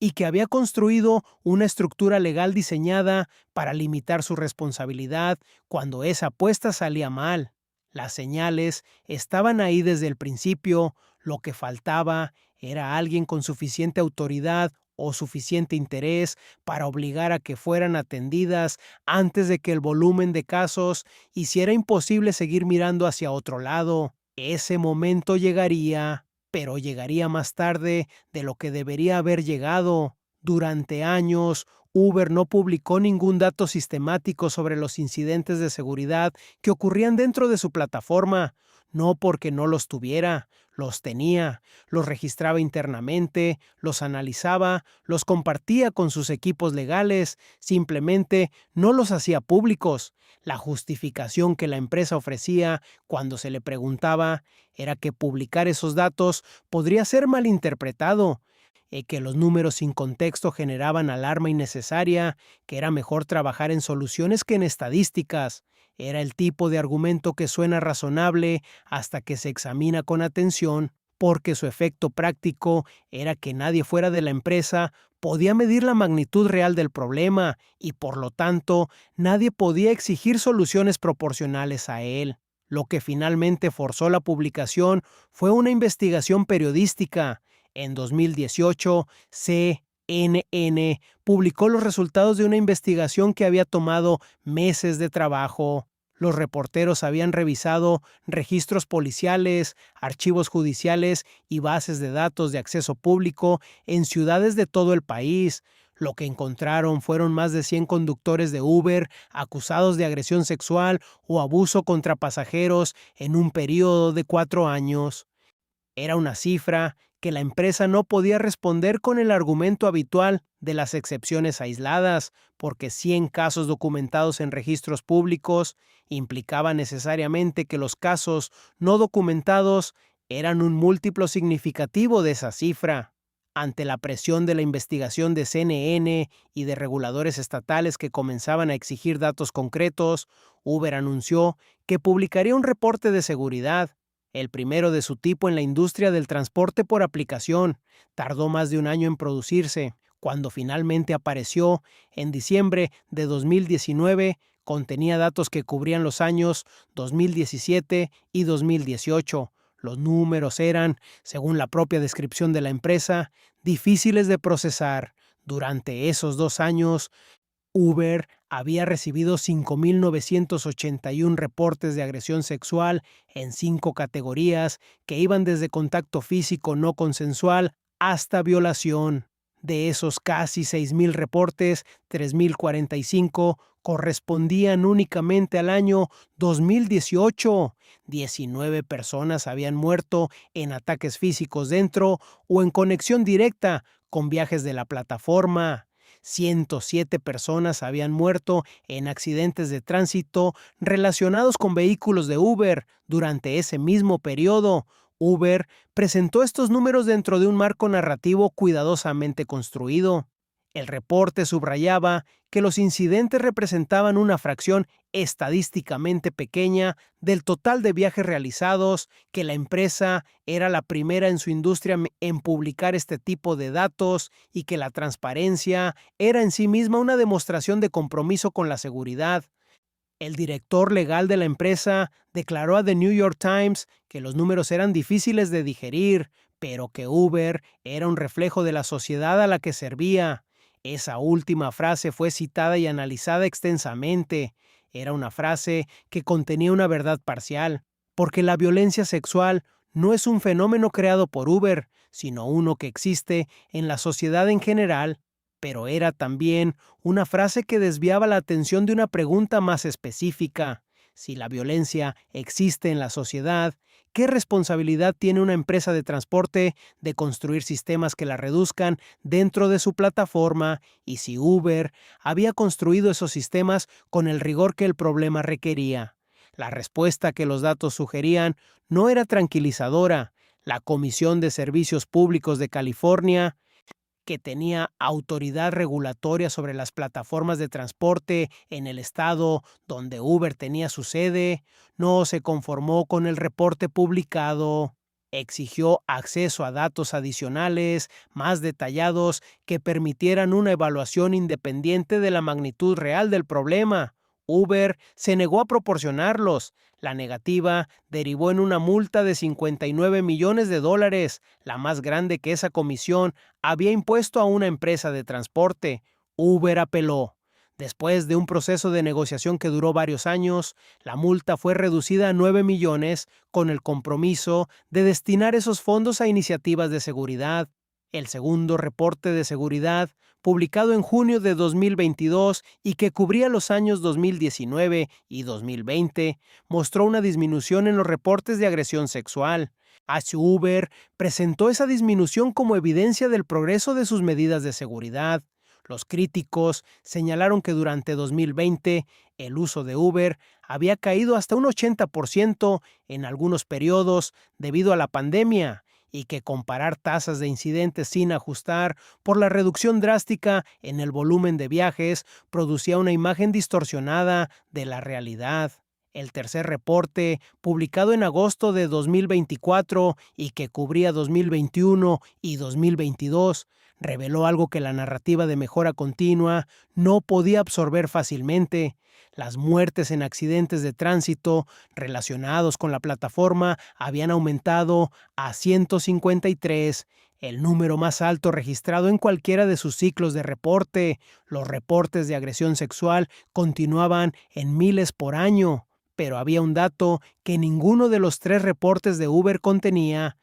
y que había construido una estructura legal diseñada para limitar su responsabilidad cuando esa apuesta salía mal. Las señales estaban ahí desde el principio, lo que faltaba era alguien con suficiente autoridad o suficiente interés para obligar a que fueran atendidas antes de que el volumen de casos hiciera imposible seguir mirando hacia otro lado. Ese momento llegaría, pero llegaría más tarde de lo que debería haber llegado. Durante años, Uber no publicó ningún dato sistemático sobre los incidentes de seguridad que ocurrían dentro de su plataforma, no porque no los tuviera, los tenía, los registraba internamente, los analizaba, los compartía con sus equipos legales, simplemente no los hacía públicos. La justificación que la empresa ofrecía cuando se le preguntaba era que publicar esos datos podría ser malinterpretado, que los números sin contexto generaban alarma innecesaria, que era mejor trabajar en soluciones que en estadísticas. Era el tipo de argumento que suena razonable hasta que se examina con atención, porque su efecto práctico era que nadie fuera de la empresa podía medir la magnitud real del problema y, por lo tanto, nadie podía exigir soluciones proporcionales a él. Lo que finalmente forzó la publicación fue una investigación periodística. En 2018, CNN publicó los resultados de una investigación que había tomado meses de trabajo. Los reporteros habían revisado registros policiales, archivos judiciales y bases de datos de acceso público en ciudades de todo el país. Lo que encontraron fueron más de 100 conductores de Uber acusados de agresión sexual o abuso contra pasajeros en un periodo de 4 años. Era una cifra que la empresa no podía responder con el argumento habitual de las excepciones aisladas, porque 100 casos documentados en registros públicos implicaba necesariamente que los casos no documentados eran un múltiplo significativo de esa cifra. Ante la presión de la investigación de CNN y de reguladores estatales que comenzaban a exigir datos concretos, Uber anunció que publicaría un reporte de seguridad, el primero de su tipo en la industria del transporte por aplicación. Tardó más de un año en producirse. Cuando finalmente apareció, en diciembre de 2019, contenía datos que cubrían los años 2017 y 2018. Los números eran, según la propia descripción de la empresa, difíciles de procesar. Durante esos 2 años, Uber había recibido 5.981 reportes de agresión sexual en 5 categorías que iban desde contacto físico no consensual hasta violación. De esos casi 6.000 reportes, 3.045 correspondían únicamente al año 2018. 19 personas habían muerto en ataques físicos dentro o en conexión directa con viajes de la plataforma. 107 personas habían muerto en accidentes de tránsito relacionados con vehículos de Uber durante ese mismo periodo. Uber presentó estos números dentro de un marco narrativo cuidadosamente construido. El reporte subrayaba que los incidentes representaban una fracción estadísticamente pequeña del total de viajes realizados, que la empresa era la primera en su industria en publicar este tipo de datos y que la transparencia era en sí misma una demostración de compromiso con la seguridad. El director legal de la empresa declaró a The New York Times que los números eran difíciles de digerir, pero que Uber era un reflejo de la sociedad a la que servía. Esa última frase fue citada y analizada extensamente. Era una frase que contenía una verdad parcial, porque la violencia sexual no es un fenómeno creado por Uber, sino uno que existe en la sociedad en general. Pero era también una frase que desviaba la atención de una pregunta más específica. Si la violencia existe en la sociedad, ¿qué responsabilidad tiene una empresa de transporte de construir sistemas que la reduzcan dentro de su plataforma? Y si Uber había construido esos sistemas con el rigor que el problema requería. La respuesta que los datos sugerían no era tranquilizadora. La Comisión de Servicios Públicos de California, que tenía autoridad regulatoria sobre las plataformas de transporte en el estado donde Uber tenía su sede, no se conformó con el reporte publicado. Exigió acceso a datos adicionales, más detallados, que permitieran una evaluación independiente de la magnitud real del problema. Uber se negó a proporcionarlos. La negativa derivó en una multa de $59 millones, la más grande que esa comisión había impuesto a una empresa de transporte. Uber apeló. Después de un proceso de negociación que duró varios años, la multa fue reducida a 9 millones con el compromiso de destinar esos fondos a iniciativas de seguridad. El segundo reporte de seguridad, publicado en junio de 2022 y que cubría los años 2019 y 2020, mostró una disminución en los reportes de agresión sexual. Uber presentó esa disminución como evidencia del progreso de sus medidas de seguridad. Los críticos señalaron que durante 2020 el uso de Uber había caído hasta un 80% en algunos periodos debido a la pandemia, y que comparar tasas de incidentes sin ajustar por la reducción drástica en el volumen de viajes producía una imagen distorsionada de la realidad. El tercer reporte, publicado en agosto de 2024 y que cubría 2021 y 2022, reveló algo que la narrativa de mejora continua no podía absorber fácilmente. Las muertes en accidentes de tránsito relacionados con la plataforma habían aumentado a 153, el número más alto registrado en cualquiera de sus ciclos de reporte. Los reportes de agresión sexual continuaban en miles por año, pero había un dato que ninguno de los 3 reportes de Uber contenía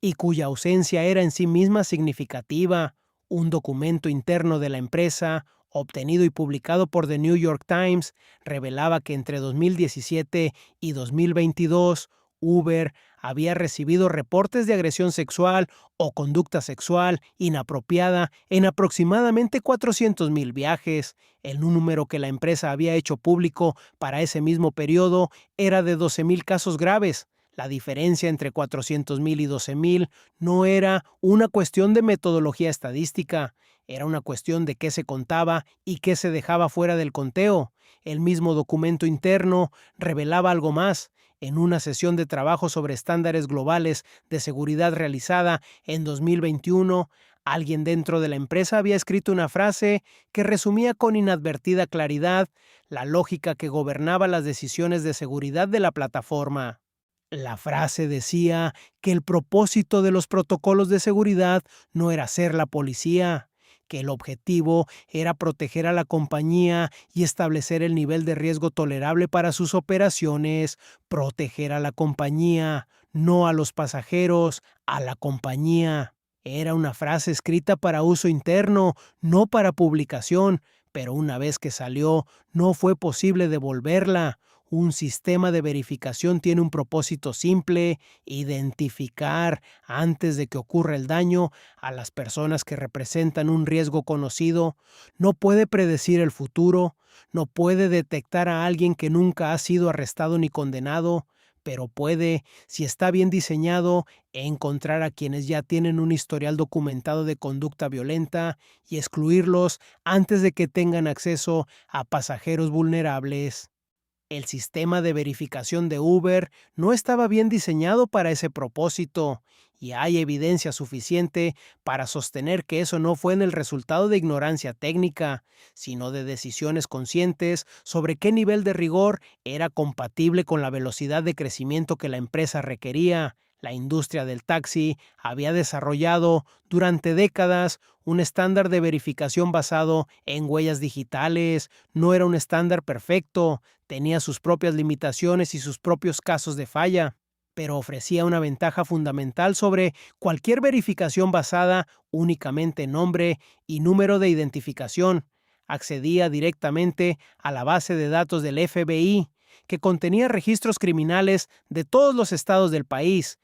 y cuya ausencia era en sí misma significativa. Un documento interno de la empresa, obtenido y publicado por The New York Times, revelaba que entre 2017 y 2022, Uber había recibido reportes de agresión sexual o conducta sexual inapropiada en aproximadamente 400,000 viajes. El número que la empresa había hecho público para ese mismo periodo era de 12,000 casos graves, La diferencia entre 400,000 y 12,000 no era una cuestión de metodología estadística, era una cuestión de qué se contaba y qué se dejaba fuera del conteo. El mismo documento interno revelaba algo más. En una sesión de trabajo sobre estándares globales de seguridad realizada en 2021, alguien dentro de la empresa había escrito una frase que resumía con inadvertida claridad la lógica que gobernaba las decisiones de seguridad de la plataforma. La frase decía que el propósito de los protocolos de seguridad no era ser la policía, que el objetivo era proteger a la compañía y establecer el nivel de riesgo tolerable para sus operaciones, proteger a la compañía, no a los pasajeros, a la compañía. Era una frase escrita para uso interno, no para publicación, pero una vez que salió, no fue posible devolverla. Un sistema de verificación tiene un propósito simple: identificar, antes de que ocurra el daño, a las personas que representan un riesgo conocido. No puede predecir el futuro, no puede detectar a alguien que nunca ha sido arrestado ni condenado, pero puede, si está bien diseñado, encontrar a quienes ya tienen un historial documentado de conducta violenta y excluirlos antes de que tengan acceso a pasajeros vulnerables. El sistema de verificación de Uber no estaba bien diseñado para ese propósito, y hay evidencia suficiente para sostener que eso no fue en el resultado de ignorancia técnica, sino de decisiones conscientes sobre qué nivel de rigor era compatible con la velocidad de crecimiento que la empresa requería. La industria del taxi había desarrollado durante décadas un estándar de verificación basado en huellas digitales. No era un estándar perfecto, tenía sus propias limitaciones y sus propios casos de falla, pero ofrecía una ventaja fundamental sobre cualquier verificación basada únicamente en nombre y número de identificación. Accedía directamente a la base de datos del FBI, que contenía registros criminales de todos los estados del país,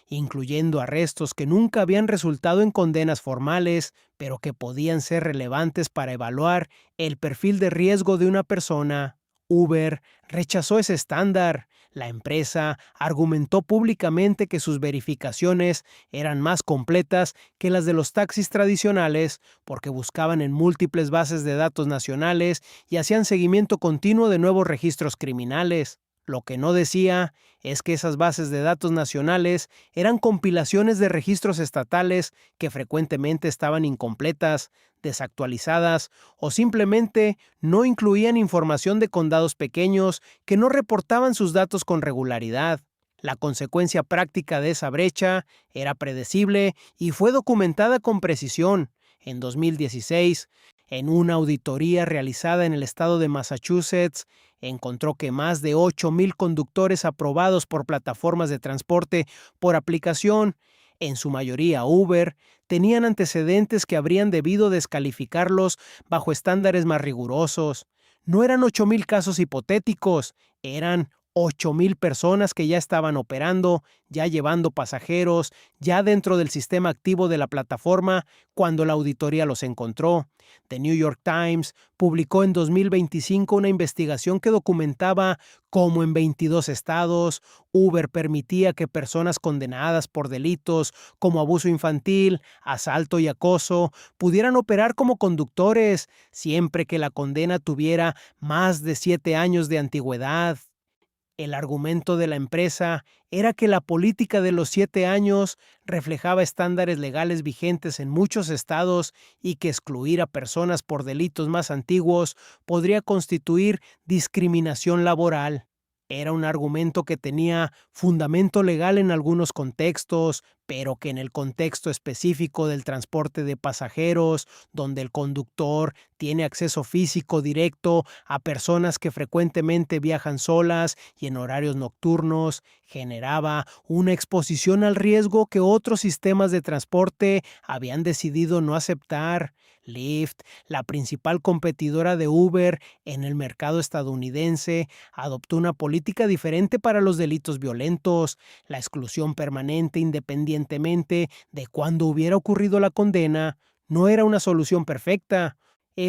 incluyendo arrestos que nunca habían resultado en condenas formales, pero que podían ser relevantes para evaluar el perfil de riesgo de una persona. Uber rechazó ese estándar. La empresa argumentó públicamente que sus verificaciones eran más completas que las de los taxis tradicionales porque buscaban en múltiples bases de datos nacionales y hacían seguimiento continuo de nuevos registros criminales. Lo que no decía es que esas bases de datos nacionales eran compilaciones de registros estatales que frecuentemente estaban incompletas, desactualizadas o simplemente no incluían información de condados pequeños que no reportaban sus datos con regularidad. La consecuencia práctica de esa brecha era predecible y fue documentada con precisión. En 2016, en una auditoría realizada en el estado de Massachusetts, encontró que más de 8,000 conductores aprobados por plataformas de transporte por aplicación, en su mayoría Uber, tenían antecedentes que habrían debido descalificarlos bajo estándares más rigurosos. No eran 8,000 casos hipotéticos, eran 8,000 personas que ya estaban operando, ya llevando pasajeros, ya dentro del sistema activo de la plataforma cuando la auditoría los encontró. The New York Times publicó en 2025 una investigación que documentaba cómo en 22 estados Uber permitía que personas condenadas por delitos como abuso infantil, asalto y acoso pudieran operar como conductores siempre que la condena tuviera más de 7 años de antigüedad. El argumento de la empresa era que la política de los 7 años reflejaba estándares legales vigentes en muchos estados y que excluir a personas por delitos más antiguos podría constituir discriminación laboral. Era un argumento que tenía fundamento legal en algunos contextos, pero que en el contexto específico del transporte de pasajeros, donde el conductor tiene acceso físico directo a personas que frecuentemente viajan solas y en horarios nocturnos, generaba una exposición al riesgo que otros sistemas de transporte habían decidido no aceptar. Lyft, la principal competidora de Uber en el mercado estadounidense, adoptó una política diferente para los delitos violentos: la exclusión permanente independientemente de cuándo hubiera ocurrido la condena. No era una solución perfecta,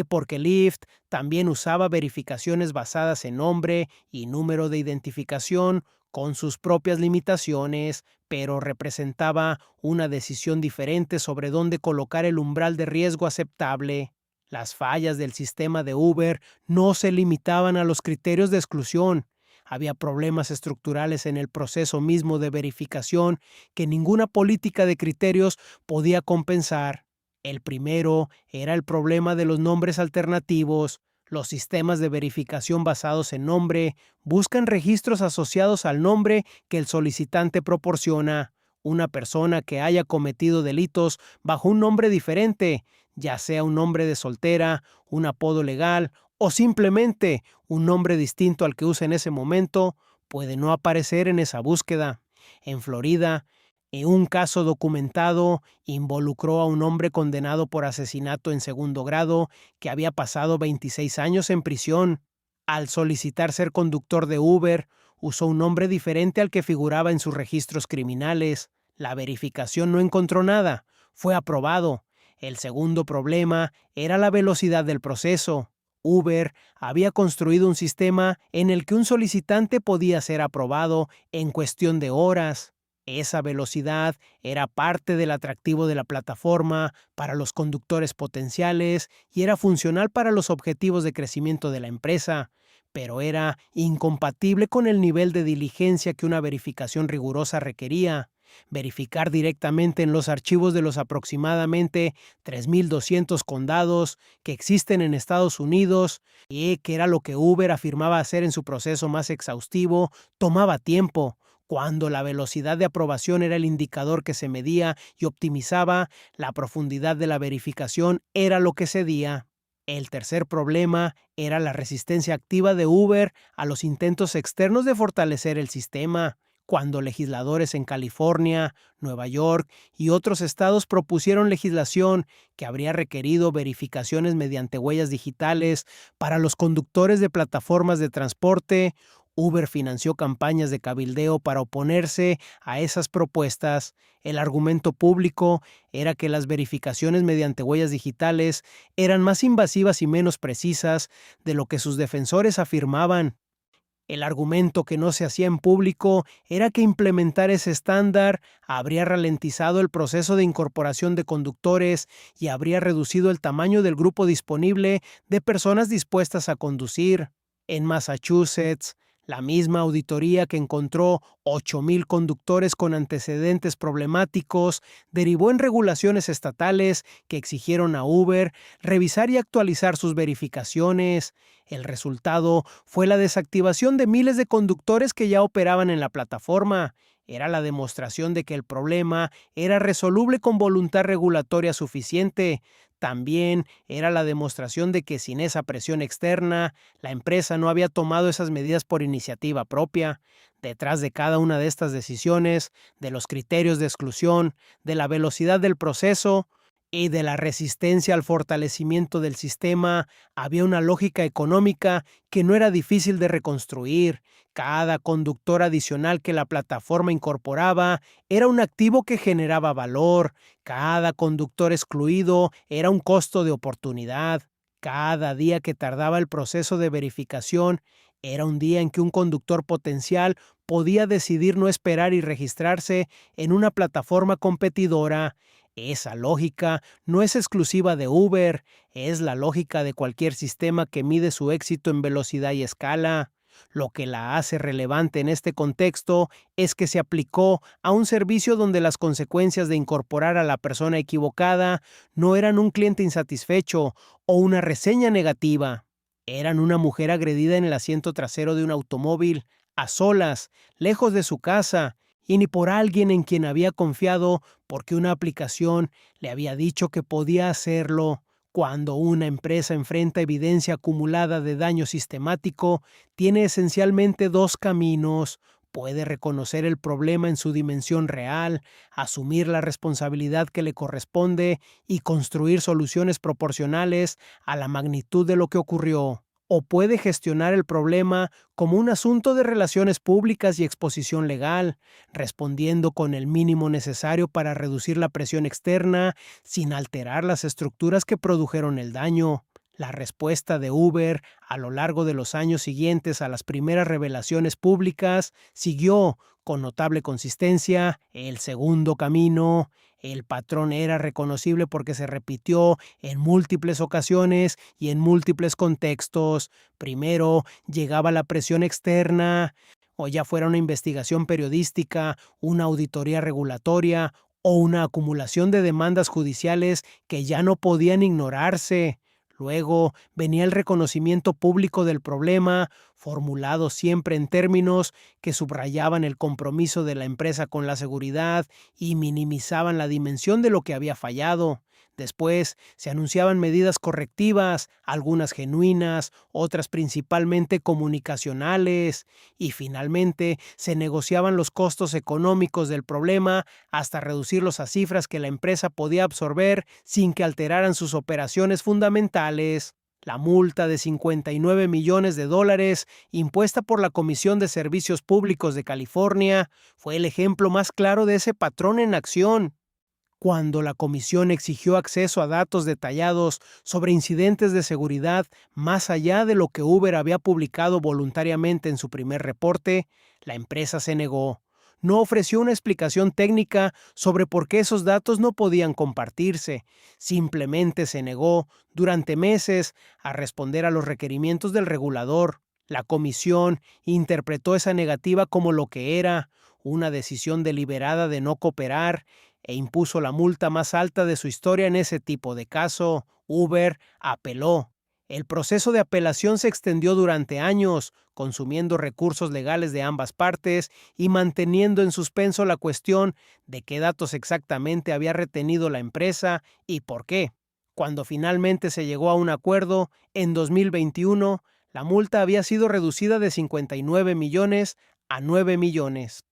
porque Lyft también usaba verificaciones basadas en nombre y número de identificación con sus propias limitaciones, pero representaba una decisión diferente sobre dónde colocar el umbral de riesgo aceptable. Las fallas del sistema de Uber no se limitaban a los criterios de exclusión. Había problemas estructurales en el proceso mismo de verificación que ninguna política de criterios podía compensar. El primero era el problema de los nombres alternativos. Los sistemas de verificación basados en nombre buscan registros asociados al nombre que el solicitante proporciona. Una persona que haya cometido delitos bajo un nombre diferente, ya sea un nombre de soltera, un apodo legal o simplemente un nombre distinto al que usa en ese momento, puede no aparecer en esa búsqueda. En Florida, un caso documentado involucró a un hombre condenado por asesinato en segundo grado que había pasado 26 años en prisión. Al solicitar ser conductor de Uber, usó un nombre diferente al que figuraba en sus registros criminales. La verificación no encontró nada. Fue aprobado. El segundo problema era la velocidad del proceso. Uber había construido un sistema en el que un solicitante podía ser aprobado en cuestión de horas. Esa velocidad era parte del atractivo de la plataforma para los conductores potenciales y era funcional para los objetivos de crecimiento de la empresa, pero era incompatible con el nivel de diligencia que una verificación rigurosa requería. Verificar directamente en los archivos de los aproximadamente 3.200 condados que existen en Estados Unidos, y que era lo que Uber afirmaba hacer en su proceso más exhaustivo, tomaba tiempo. Cuando la velocidad de aprobación era el indicador que se medía y optimizaba, la profundidad de la verificación era lo que cedía. El tercer problema era la resistencia activa de Uber a los intentos externos de fortalecer el sistema. Cuando legisladores en California, Nueva York y otros estados propusieron legislación que habría requerido verificaciones mediante huellas digitales para los conductores de plataformas de transporte, Uber financió campañas de cabildeo para oponerse a esas propuestas. El argumento público era que las verificaciones mediante huellas digitales eran más invasivas y menos precisas de lo que sus defensores afirmaban. El argumento que no se hacía en público era que implementar ese estándar habría ralentizado el proceso de incorporación de conductores y habría reducido el tamaño del grupo disponible de personas dispuestas a conducir. En Massachusetts, la misma auditoría que encontró 8,000 conductores con antecedentes problemáticos derivó en regulaciones estatales que exigieron a Uber revisar y actualizar sus verificaciones. El resultado fue la desactivación de miles de conductores que ya operaban en la plataforma. Era la demostración de que el problema era resoluble con voluntad regulatoria suficiente. También era la demostración de que sin esa presión externa, la empresa no había tomado esas medidas por iniciativa propia. Detrás de cada una de estas decisiones, de los criterios de exclusión, de la velocidad del proceso y de la resistencia al fortalecimiento del sistema, había una lógica económica que no era difícil de reconstruir. Cada conductor adicional que la plataforma incorporaba era un activo que generaba valor. Cada conductor excluido era un costo de oportunidad. Cada día que tardaba el proceso de verificación era un día en que un conductor potencial podía decidir no esperar y registrarse en una plataforma competidora. Esa lógica no es exclusiva de Uber, es la lógica de cualquier sistema que mide su éxito en velocidad y escala. Lo que la hace relevante en este contexto es que se aplicó a un servicio donde las consecuencias de incorporar a la persona equivocada no eran un cliente insatisfecho o una reseña negativa. Eran una mujer agredida en el asiento trasero de un automóvil, a solas, lejos de su casa, y ni por alguien en quien había confiado porque una aplicación le había dicho que podía hacerlo. Cuando una empresa enfrenta evidencia acumulada de daño sistemático, tiene esencialmente dos caminos. Puede reconocer el problema en su dimensión real, asumir la responsabilidad que le corresponde y construir soluciones proporcionales a la magnitud de lo que ocurrió. O puede gestionar el problema como un asunto de relaciones públicas y exposición legal, respondiendo con el mínimo necesario para reducir la presión externa sin alterar las estructuras que produjeron el daño. La respuesta de Uber a lo largo de los años siguientes a las primeras revelaciones públicas siguió con notable consistencia el segundo camino. El patrón era reconocible porque se repitió en múltiples ocasiones y en múltiples contextos. Primero llegaba la presión externa, o ya fuera una investigación periodística, una auditoría regulatoria o una acumulación de demandas judiciales que ya no podían ignorarse. Luego venía el reconocimiento público del problema, formulado siempre en términos que subrayaban el compromiso de la empresa con la seguridad y minimizaban la dimensión de lo que había fallado. Después se anunciaban medidas correctivas, algunas genuinas, otras principalmente comunicacionales, y finalmente se negociaban los costos económicos del problema hasta reducirlos a cifras que la empresa podía absorber sin que alteraran sus operaciones fundamentales. La multa de $59 millones impuesta por la Comisión de Servicios Públicos de California fue el ejemplo más claro de ese patrón en acción. Cuando la comisión exigió acceso a datos detallados sobre incidentes de seguridad más allá de lo que Uber había publicado voluntariamente en su primer reporte, la empresa se negó. No ofreció una explicación técnica sobre por qué esos datos no podían compartirse. Simplemente se negó, durante meses, a responder a los requerimientos del regulador. La comisión interpretó esa negativa como lo que era, una decisión deliberada de no cooperar, e impuso la multa más alta de su historia en ese tipo de caso. Uber apeló. El proceso de apelación se extendió durante años, consumiendo recursos legales de ambas partes y manteniendo en suspenso la cuestión de qué datos exactamente había retenido la empresa y por qué. Cuando finalmente se llegó a un acuerdo, en 2021, la multa había sido reducida de 59 millones a 9 millones.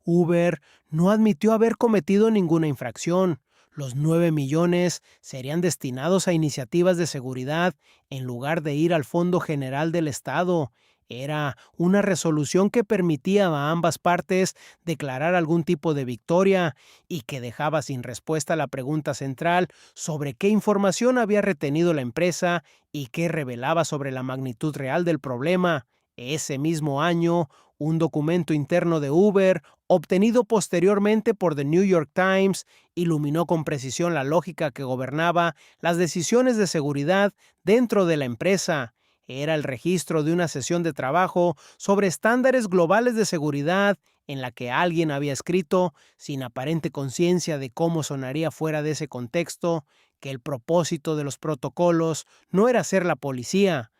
Uber no admitió haber cometido ninguna infracción. Los 9 millones serían destinados a iniciativas de seguridad en lugar de ir al Fondo General del Estado. Era una resolución que permitía a ambas partes declarar algún tipo de victoria y que dejaba sin respuesta la pregunta central sobre qué información había retenido la empresa y qué revelaba sobre la magnitud real del problema. Ese mismo año, un documento interno de Uber, obtenido posteriormente por The New York Times, iluminó con precisión la lógica que gobernaba las decisiones de seguridad dentro de la empresa. Era el registro de una sesión de trabajo sobre estándares globales de seguridad en la que alguien había escrito, sin aparente conciencia de cómo sonaría fuera de ese contexto, que el propósito de los protocolos no era ser la policía,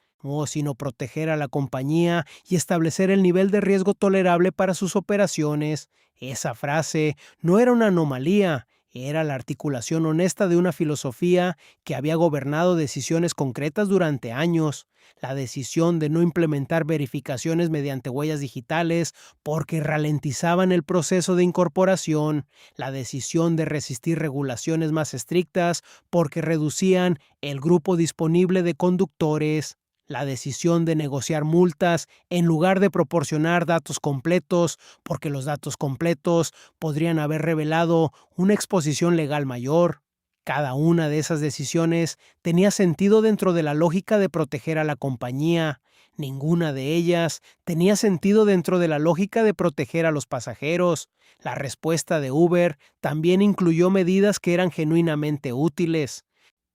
sino proteger a la compañía y establecer el nivel de riesgo tolerable para sus operaciones. Esa frase no era una anomalía, era la articulación honesta de una filosofía que había gobernado decisiones concretas durante años. La decisión de no implementar verificaciones mediante huellas digitales porque ralentizaban el proceso de incorporación. La decisión de resistir regulaciones más estrictas porque reducían el grupo disponible de conductores. La decisión de negociar multas en lugar de proporcionar datos completos, porque los datos completos podrían haber revelado una exposición legal mayor. Cada una de esas decisiones tenía sentido dentro de la lógica de proteger a la compañía. Ninguna de ellas tenía sentido dentro de la lógica de proteger a los pasajeros. La respuesta de Uber también incluyó medidas que eran genuinamente útiles.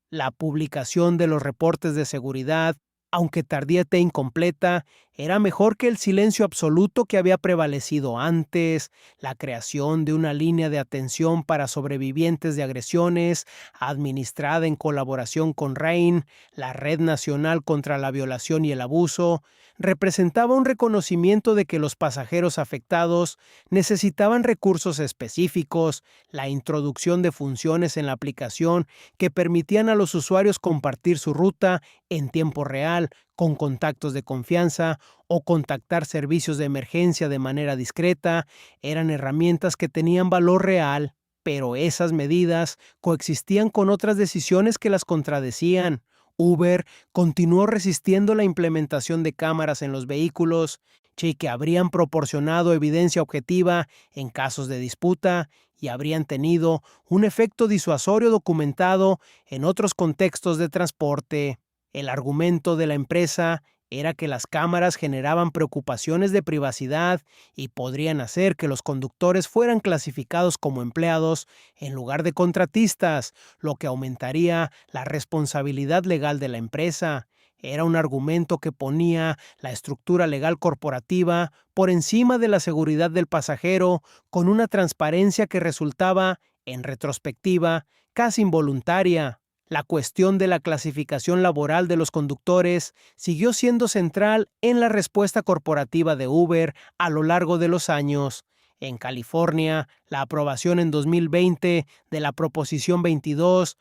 La publicación de los reportes de seguridad, aunque tardía e incompleta, era mejor que el silencio absoluto que había prevalecido antes. La creación de una línea de atención para sobrevivientes de agresiones, administrada en colaboración con RAIN, la Red Nacional contra la Violación y el Abuso, representaba un reconocimiento de que los pasajeros afectados necesitaban recursos específicos, la introducción de funciones en la aplicación que permitían a los usuarios compartir su ruta en tiempo real, con contactos de confianza o contactar servicios de emergencia de manera discreta, eran herramientas que tenían valor real, pero esas medidas coexistían con otras decisiones que las contradecían. Uber continuó resistiendo la implementación de cámaras en los vehículos, que habrían proporcionado evidencia objetiva en casos de disputa y habrían tenido un efecto disuasorio documentado en otros contextos de transporte. El argumento de la empresa era que las cámaras generaban preocupaciones de privacidad y podrían hacer que los conductores fueran clasificados como empleados en lugar de contratistas, lo que aumentaría la responsabilidad legal de la empresa. Era un argumento que ponía la estructura legal corporativa por encima de la seguridad del pasajero, con una transparencia que resultaba, en retrospectiva, casi involuntaria. La cuestión de la clasificación laboral de los conductores siguió siendo central en la respuesta corporativa de Uber a lo largo de los años. En California, la aprobación en 2020 de la Proposición 22,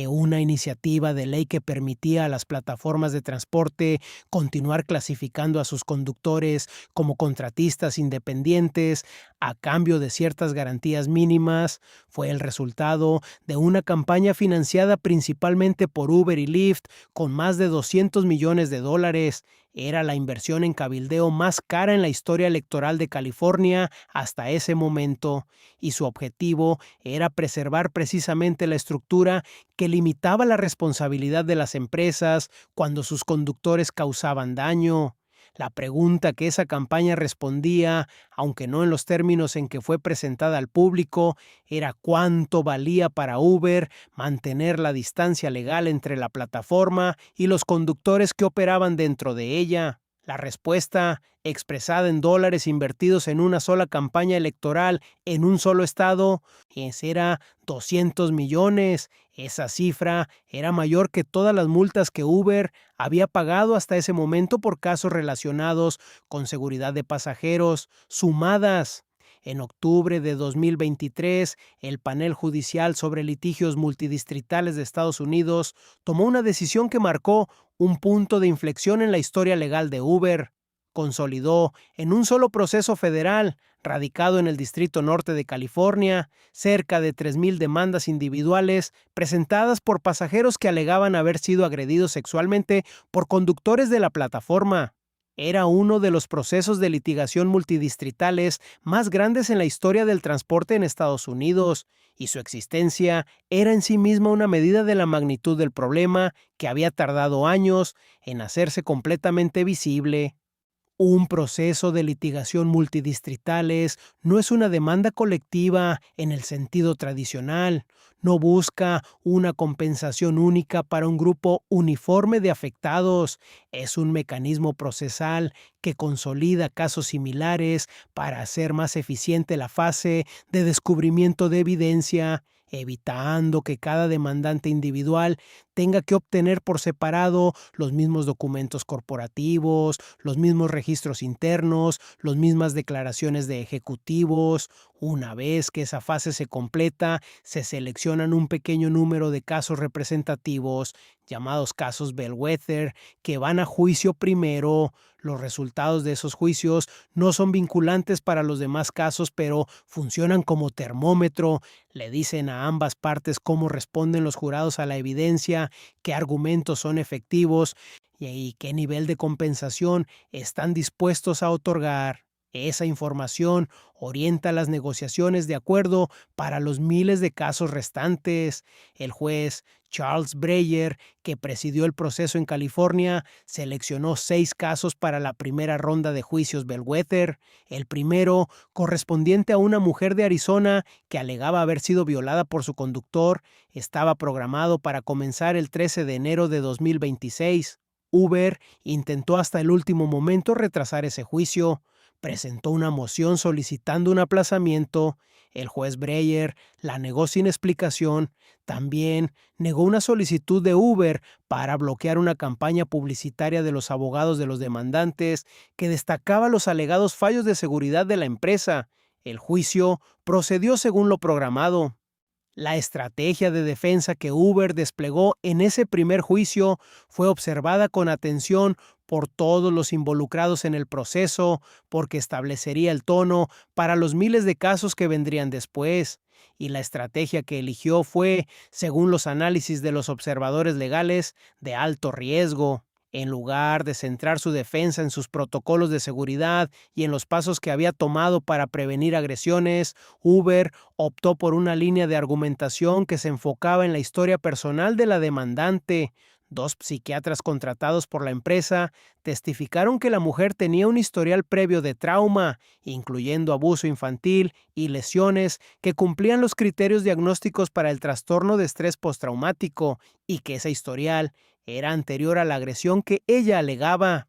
una iniciativa de ley que permitía a las plataformas de transporte continuar clasificando a sus conductores como contratistas independientes a cambio de ciertas garantías mínimas, fue el resultado de una campaña financiada principalmente por Uber y Lyft con más de $200 millones. Era la inversión en cabildeo más cara en la historia electoral de California hasta ese momento, y su objetivo era preservar precisamente la estructura que limitaba la responsabilidad de las empresas cuando sus conductores causaban daño. La pregunta que esa campaña respondía, aunque no en los términos en que fue presentada al público, era cuánto valía para Uber mantener la distancia legal entre la plataforma y los conductores que operaban dentro de ella. La respuesta, expresada en dólares invertidos en una sola campaña electoral en un solo estado, era 200 millones. Esa cifra era mayor que todas las multas que Uber había pagado hasta ese momento por casos relacionados con seguridad de pasajeros, sumadas. En octubre de 2023, el panel judicial sobre litigios multidistritales de Estados Unidos tomó una decisión que marcó un punto de inflexión en la historia legal de Uber. Consolidó en un solo proceso federal, radicado en el Distrito Norte de California, cerca de 3,000 demandas individuales presentadas por pasajeros que alegaban haber sido agredidos sexualmente por conductores de la plataforma. Era uno de los procesos de litigación multidistritales más grandes en la historia del transporte en Estados Unidos, y su existencia era en sí misma una medida de la magnitud del problema que había tardado años en hacerse completamente visible. Un proceso de litigación multidistritales no es una demanda colectiva en el sentido tradicional. No busca una compensación única para un grupo uniforme de afectados. Es un mecanismo procesal que consolida casos similares para hacer más eficiente la fase de descubrimiento de evidencia, evitando que cada demandante individual tenga que obtener por separado los mismos documentos corporativos, los mismos registros internos, las mismas declaraciones de ejecutivos. Una vez que esa fase se completa, se seleccionan un pequeño número de casos representativos, llamados casos bellwether, que van a juicio primero. Los resultados de esos juicios no son vinculantes para los demás casos, pero funcionan como termómetro. Le dicen a ambas partes cómo responden los jurados a la evidencia, qué argumentos son efectivos y qué nivel de compensación están dispuestos a otorgar. Esa información orienta las negociaciones de acuerdo para los miles de casos restantes. El juez Charles Breyer, que presidió el proceso en California, seleccionó 6 casos para la primera ronda de juicios bellwether. El primero, correspondiente a una mujer de Arizona que alegaba haber sido violada por su conductor, estaba programado para comenzar el 13 de enero de 2026. Uber intentó hasta el último momento retrasar ese juicio. Presentó una moción solicitando un aplazamiento. El juez Breyer la negó sin explicación. También negó una solicitud de Uber para bloquear una campaña publicitaria de los abogados de los demandantes que destacaba los alegados fallos de seguridad de la empresa. El juicio procedió según lo programado. La estrategia de defensa que Uber desplegó en ese primer juicio fue observada con atención por todos los involucrados en el proceso, porque establecería el tono para los miles de casos que vendrían después. Y la estrategia que eligió fue, según los análisis de los observadores legales, de alto riesgo. En lugar de centrar su defensa en sus protocolos de seguridad y en los pasos que había tomado para prevenir agresiones, Uber optó por una línea de argumentación que se enfocaba en la historia personal de la demandante. 2 psiquiatras contratados por la empresa testificaron que la mujer tenía un historial previo de trauma, incluyendo abuso infantil y lesiones que cumplían los criterios diagnósticos para el trastorno de estrés postraumático y que ese historial era anterior a la agresión que ella alegaba.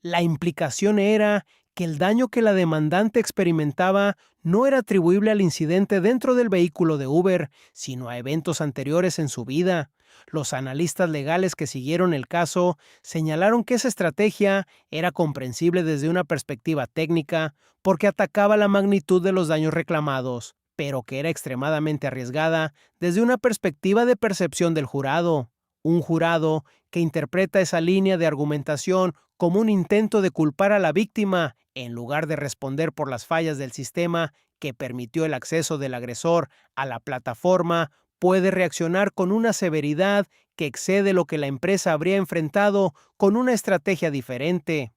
La implicación era que el daño que la demandante experimentaba no era atribuible al incidente dentro del vehículo de Uber, sino a eventos anteriores en su vida. Los analistas legales que siguieron el caso señalaron que esa estrategia era comprensible desde una perspectiva técnica porque atacaba la magnitud de los daños reclamados, pero que era extremadamente arriesgada desde una perspectiva de percepción del jurado. Un jurado que interpreta esa línea de argumentación como un intento de culpar a la víctima en lugar de responder por las fallas del sistema que permitió el acceso del agresor a la plataforma, puede reaccionar con una severidad que excede lo que la empresa habría enfrentado con una estrategia diferente.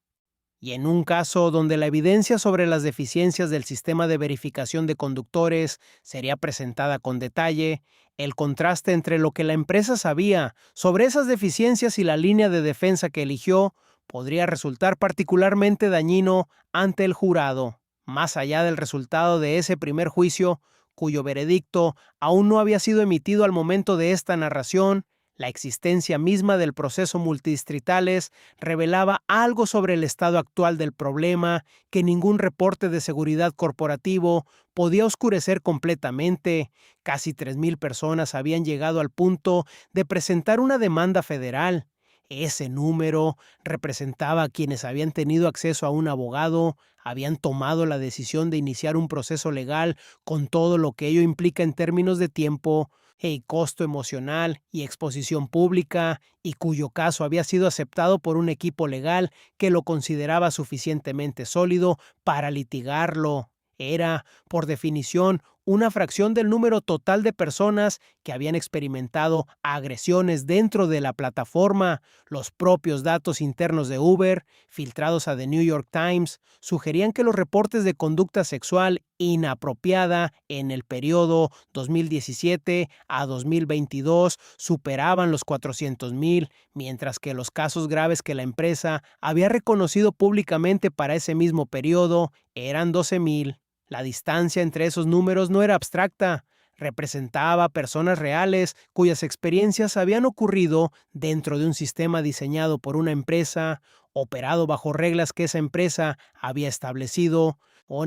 Y en un caso donde la evidencia sobre las deficiencias del sistema de verificación de conductores sería presentada con detalle, el contraste entre lo que la empresa sabía sobre esas deficiencias y la línea de defensa que eligió podría resultar particularmente dañino ante el jurado. Más allá del resultado de ese primer juicio, cuyo veredicto aún no había sido emitido al momento de esta narración, la existencia misma del proceso multidistritales revelaba algo sobre el estado actual del problema que ningún reporte de seguridad corporativo podía oscurecer completamente. Casi 3,000 personas habían llegado al punto de presentar una demanda federal. Ese número representaba a quienes habían tenido acceso a un abogado, habían tomado la decisión de iniciar un proceso legal con todo lo que ello implica en términos de tiempo, y costo emocional y exposición pública, y cuyo caso había sido aceptado por un equipo legal que lo consideraba suficientemente sólido para litigarlo. Era, por definición, una fracción del número total de personas que habían experimentado agresiones dentro de la plataforma. Los propios datos internos de Uber, filtrados a The New York Times, sugerían que los reportes de conducta sexual inapropiada en el periodo 2017 a 2022 superaban los 400,000, mientras que los casos graves que la empresa había reconocido públicamente para ese mismo periodo eran 12,000. La distancia entre esos números no era abstracta, representaba personas reales cuyas experiencias habían ocurrido dentro de un sistema diseñado por una empresa, operado bajo reglas que esa empresa había establecido,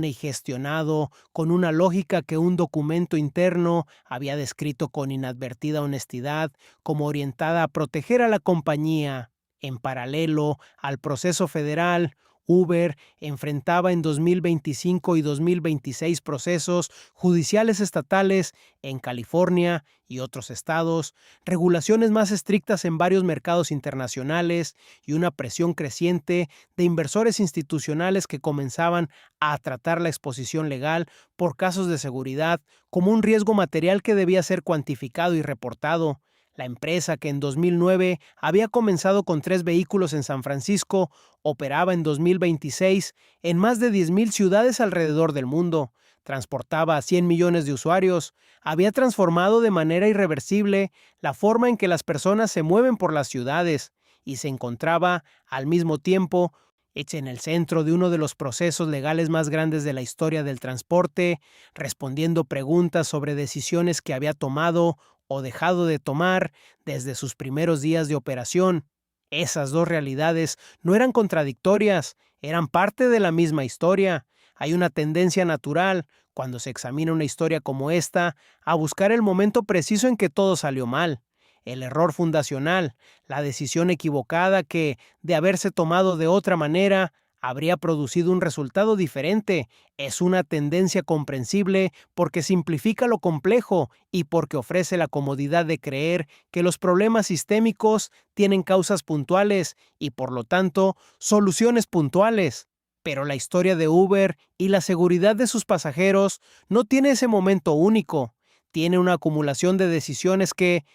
y gestionado con una lógica que un documento interno había descrito con inadvertida honestidad como orientada a proteger a la compañía. En paralelo al proceso federal, Uber enfrentaba en 2025 y 2026 procesos judiciales estatales en California y otros estados, regulaciones más estrictas en varios mercados internacionales y una presión creciente de inversores institucionales que comenzaban a tratar la exposición legal por casos de seguridad como un riesgo material que debía ser cuantificado y reportado. La empresa, que en 2009 había comenzado con 3 vehículos en San Francisco, operaba en 2026 en más de 10,000 ciudades alrededor del mundo, transportaba a 100 millones de usuarios, había transformado de manera irreversible la forma en que las personas se mueven por las ciudades y se encontraba, al mismo tiempo, hecha en el centro de uno de los procesos legales más grandes de la historia del transporte, respondiendo preguntas sobre decisiones que había tomado o dejado de tomar desde sus primeros días de operación. Esas dos realidades no eran contradictorias, eran parte de la misma historia. Hay una tendencia natural, cuando se examina una historia como esta, a buscar el momento preciso en que todo salió mal. El error fundacional, la decisión equivocada que, de haberse tomado de otra manera, habría producido un resultado diferente. Es una tendencia comprensible porque simplifica lo complejo y porque ofrece la comodidad de creer que los problemas sistémicos tienen causas puntuales y, por lo tanto, soluciones puntuales. Pero la historia de Uber y la seguridad de sus pasajeros no tiene ese momento único. Tiene una acumulación de decisiones que,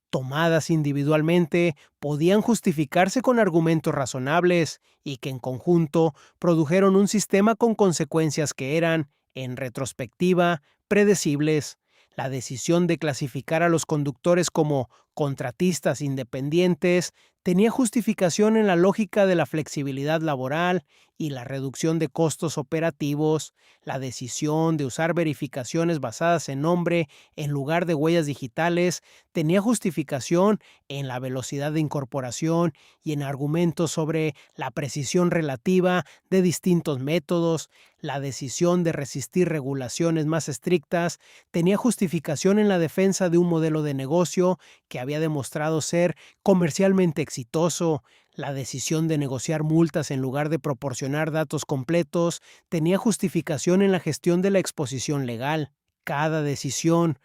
tomadas individualmente, podían justificarse con argumentos razonables y que en conjunto produjeron un sistema con consecuencias que eran, en retrospectiva, predecibles. La decisión de clasificar a los conductores como contratistas independientes tenía justificación en la lógica de la flexibilidad laboral y la reducción de costos operativos. La decisión de usar verificaciones basadas en nombre en lugar de huellas digitales tenía justificación en la velocidad de incorporación y en argumentos sobre la precisión relativa de distintos métodos. La decisión de resistir regulaciones más estrictas tenía justificación en la defensa de un modelo de negocio que había demostrado ser comercialmente exitoso. La decisión de negociar multas en lugar de proporcionar datos completos tenía justificación en la gestión de la exposición legal. Cada decisión,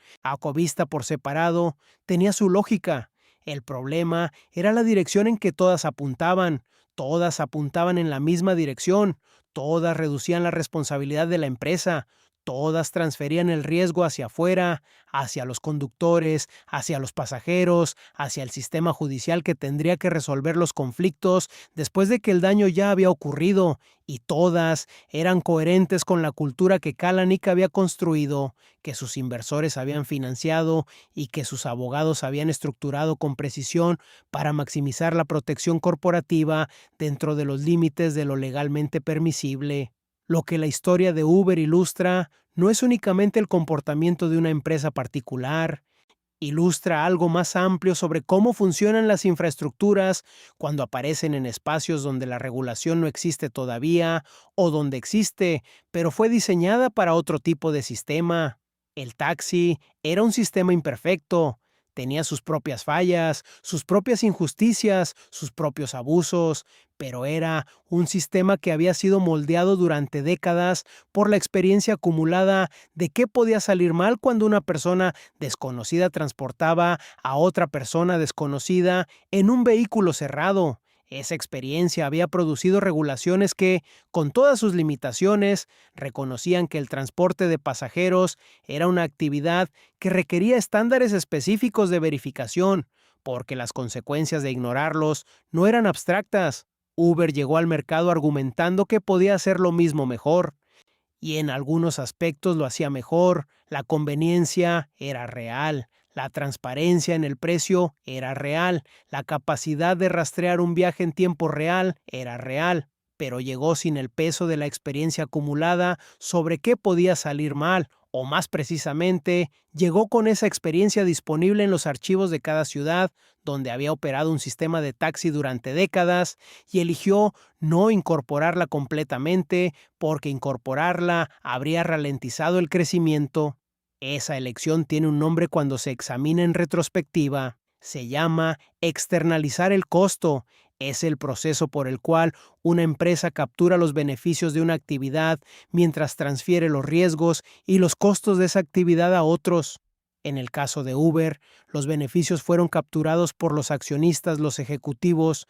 vista por separado, tenía su lógica. El problema era la dirección en que todas apuntaban en la misma dirección, todas reducían la responsabilidad de la empresa, todas transferían el riesgo hacia afuera, hacia los conductores, hacia los pasajeros, hacia el sistema judicial que tendría que resolver los conflictos después de que el daño ya había ocurrido, y todas eran coherentes con la cultura que Kalanick había construido, que sus inversores habían financiado y que sus abogados habían estructurado con precisión para maximizar la protección corporativa dentro de los límites de lo legalmente permisible. Lo que la historia de Uber ilustra no es únicamente el comportamiento de una empresa particular, ilustra algo más amplio sobre cómo funcionan las infraestructuras cuando aparecen en espacios donde la regulación no existe todavía o donde existe, pero fue diseñada para otro tipo de sistema. El taxi era un sistema imperfecto. Tenía sus propias fallas, sus propias injusticias, sus propios abusos, pero era un sistema que había sido moldeado durante décadas por la experiencia acumulada de qué podía salir mal cuando una persona desconocida transportaba a otra persona desconocida en un vehículo cerrado. Esa experiencia había producido regulaciones que, con todas sus limitaciones, reconocían que el transporte de pasajeros era una actividad que requería estándares específicos de verificación, porque las consecuencias de ignorarlos no eran abstractas. Uber llegó al mercado argumentando que podía hacer lo mismo mejor, y en algunos aspectos lo hacía mejor. La conveniencia era real, la transparencia en el precio era real, la capacidad de rastrear un viaje en tiempo real era real, pero llegó sin el peso de la experiencia acumulada sobre qué podía salir mal, o más precisamente, llegó con esa experiencia disponible en los archivos de cada ciudad donde había operado un sistema de taxi durante décadas, y eligió no incorporarla completamente porque incorporarla habría ralentizado el crecimiento. Esa elección tiene un nombre cuando se examina en retrospectiva. Se llama externalizar el costo. Es el proceso por el cual una empresa captura los beneficios de una actividad mientras transfiere los riesgos y los costos de esa actividad a otros. En el caso de Uber, los beneficios fueron capturados por los accionistas, los ejecutivos,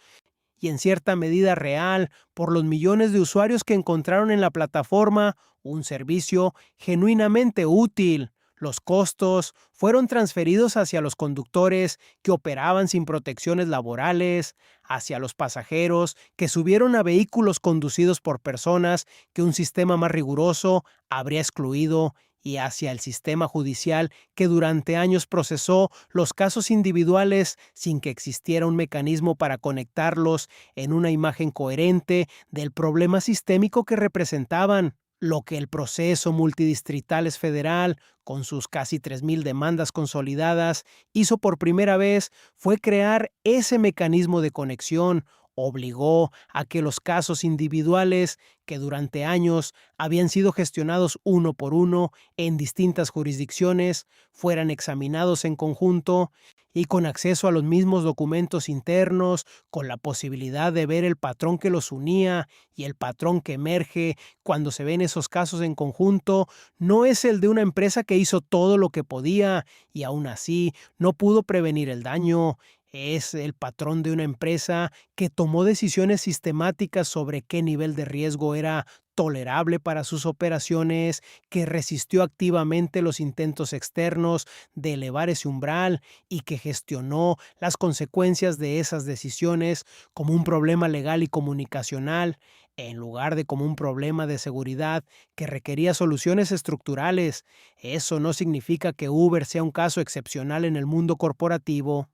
y en cierta medida real por los millones de usuarios que encontraron en la plataforma un servicio genuinamente útil. Los costos fueron transferidos hacia los conductores que operaban sin protecciones laborales, hacia los pasajeros que subieron a vehículos conducidos por personas que un sistema más riguroso habría excluido, y hacia el sistema judicial que durante años procesó los casos individuales sin que existiera un mecanismo para conectarlos en una imagen coherente del problema sistémico que representaban. Lo que el proceso multidistritales federal, con sus casi 3,000 demandas consolidadas, hizo por primera vez fue crear ese mecanismo de conexión. Obligó a que los casos individuales, que durante años habían sido gestionados uno por uno en distintas jurisdicciones, fueran examinados en conjunto y con acceso a los mismos documentos internos, con la posibilidad de ver el patrón que los unía, y el patrón que emerge cuando se ven esos casos en conjunto no es el de una empresa que hizo todo lo que podía y aún así no pudo prevenir el daño. Es el patrón de una empresa que tomó decisiones sistemáticas sobre qué nivel de riesgo era tolerable para sus operaciones, que resistió activamente los intentos externos de elevar ese umbral y que gestionó las consecuencias de esas decisiones como un problema legal y comunicacional. en lugar de como un problema de seguridad que requería soluciones estructurales. Eso no significa que Uber sea un caso excepcional en el mundo corporativo.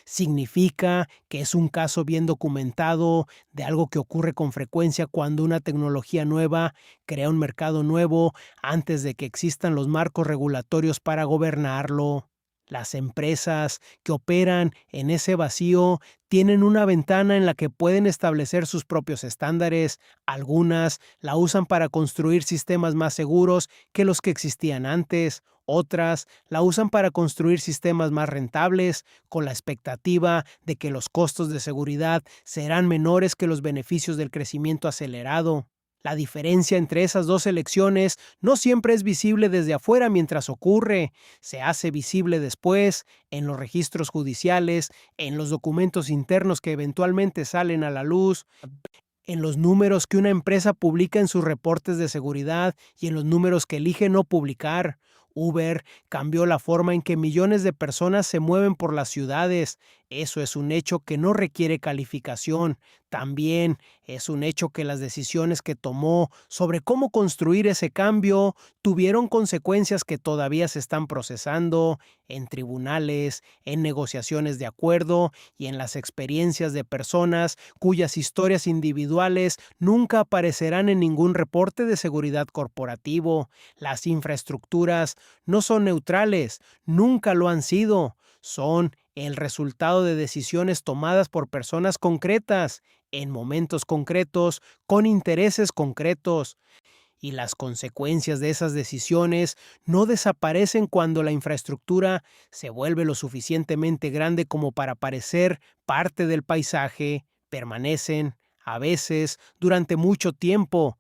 Significa que es un caso bien documentado de algo que ocurre con frecuencia cuando una tecnología nueva crea un mercado nuevo antes de que existan los marcos regulatorios para gobernarlo. Las empresas que operan en ese vacío tienen una ventana en la que pueden establecer sus propios estándares. Algunas la usan para construir sistemas más seguros que los que existían antes. Otras la usan para construir sistemas más rentables, con la expectativa de que los costos de seguridad serán menores que los beneficios del crecimiento acelerado. La diferencia entre esas dos elecciones no siempre es visible desde afuera mientras ocurre, se hace visible después, en los registros judiciales, en los documentos internos que eventualmente salen a la luz, en los números que una empresa publica en sus reportes de seguridad y en los números que elige no publicar. Uber cambió la forma en que millones de personas se mueven por las ciudades. Eso es un hecho que no requiere calificación. También es un hecho que las decisiones que tomó sobre cómo construir ese cambio tuvieron consecuencias que todavía se están procesando en tribunales, en negociaciones de acuerdo y en las experiencias de personas cuyas historias individuales nunca aparecerán en ningún reporte de seguridad corporativo. Las infraestructuras no son neutrales, nunca lo han sido. Son el resultado de decisiones tomadas por personas concretas, en momentos concretos, con intereses concretos. Y las consecuencias de esas decisiones no desaparecen cuando la infraestructura se vuelve lo suficientemente grande como para parecer parte del paisaje. Permanecen, a veces, durante mucho tiempo.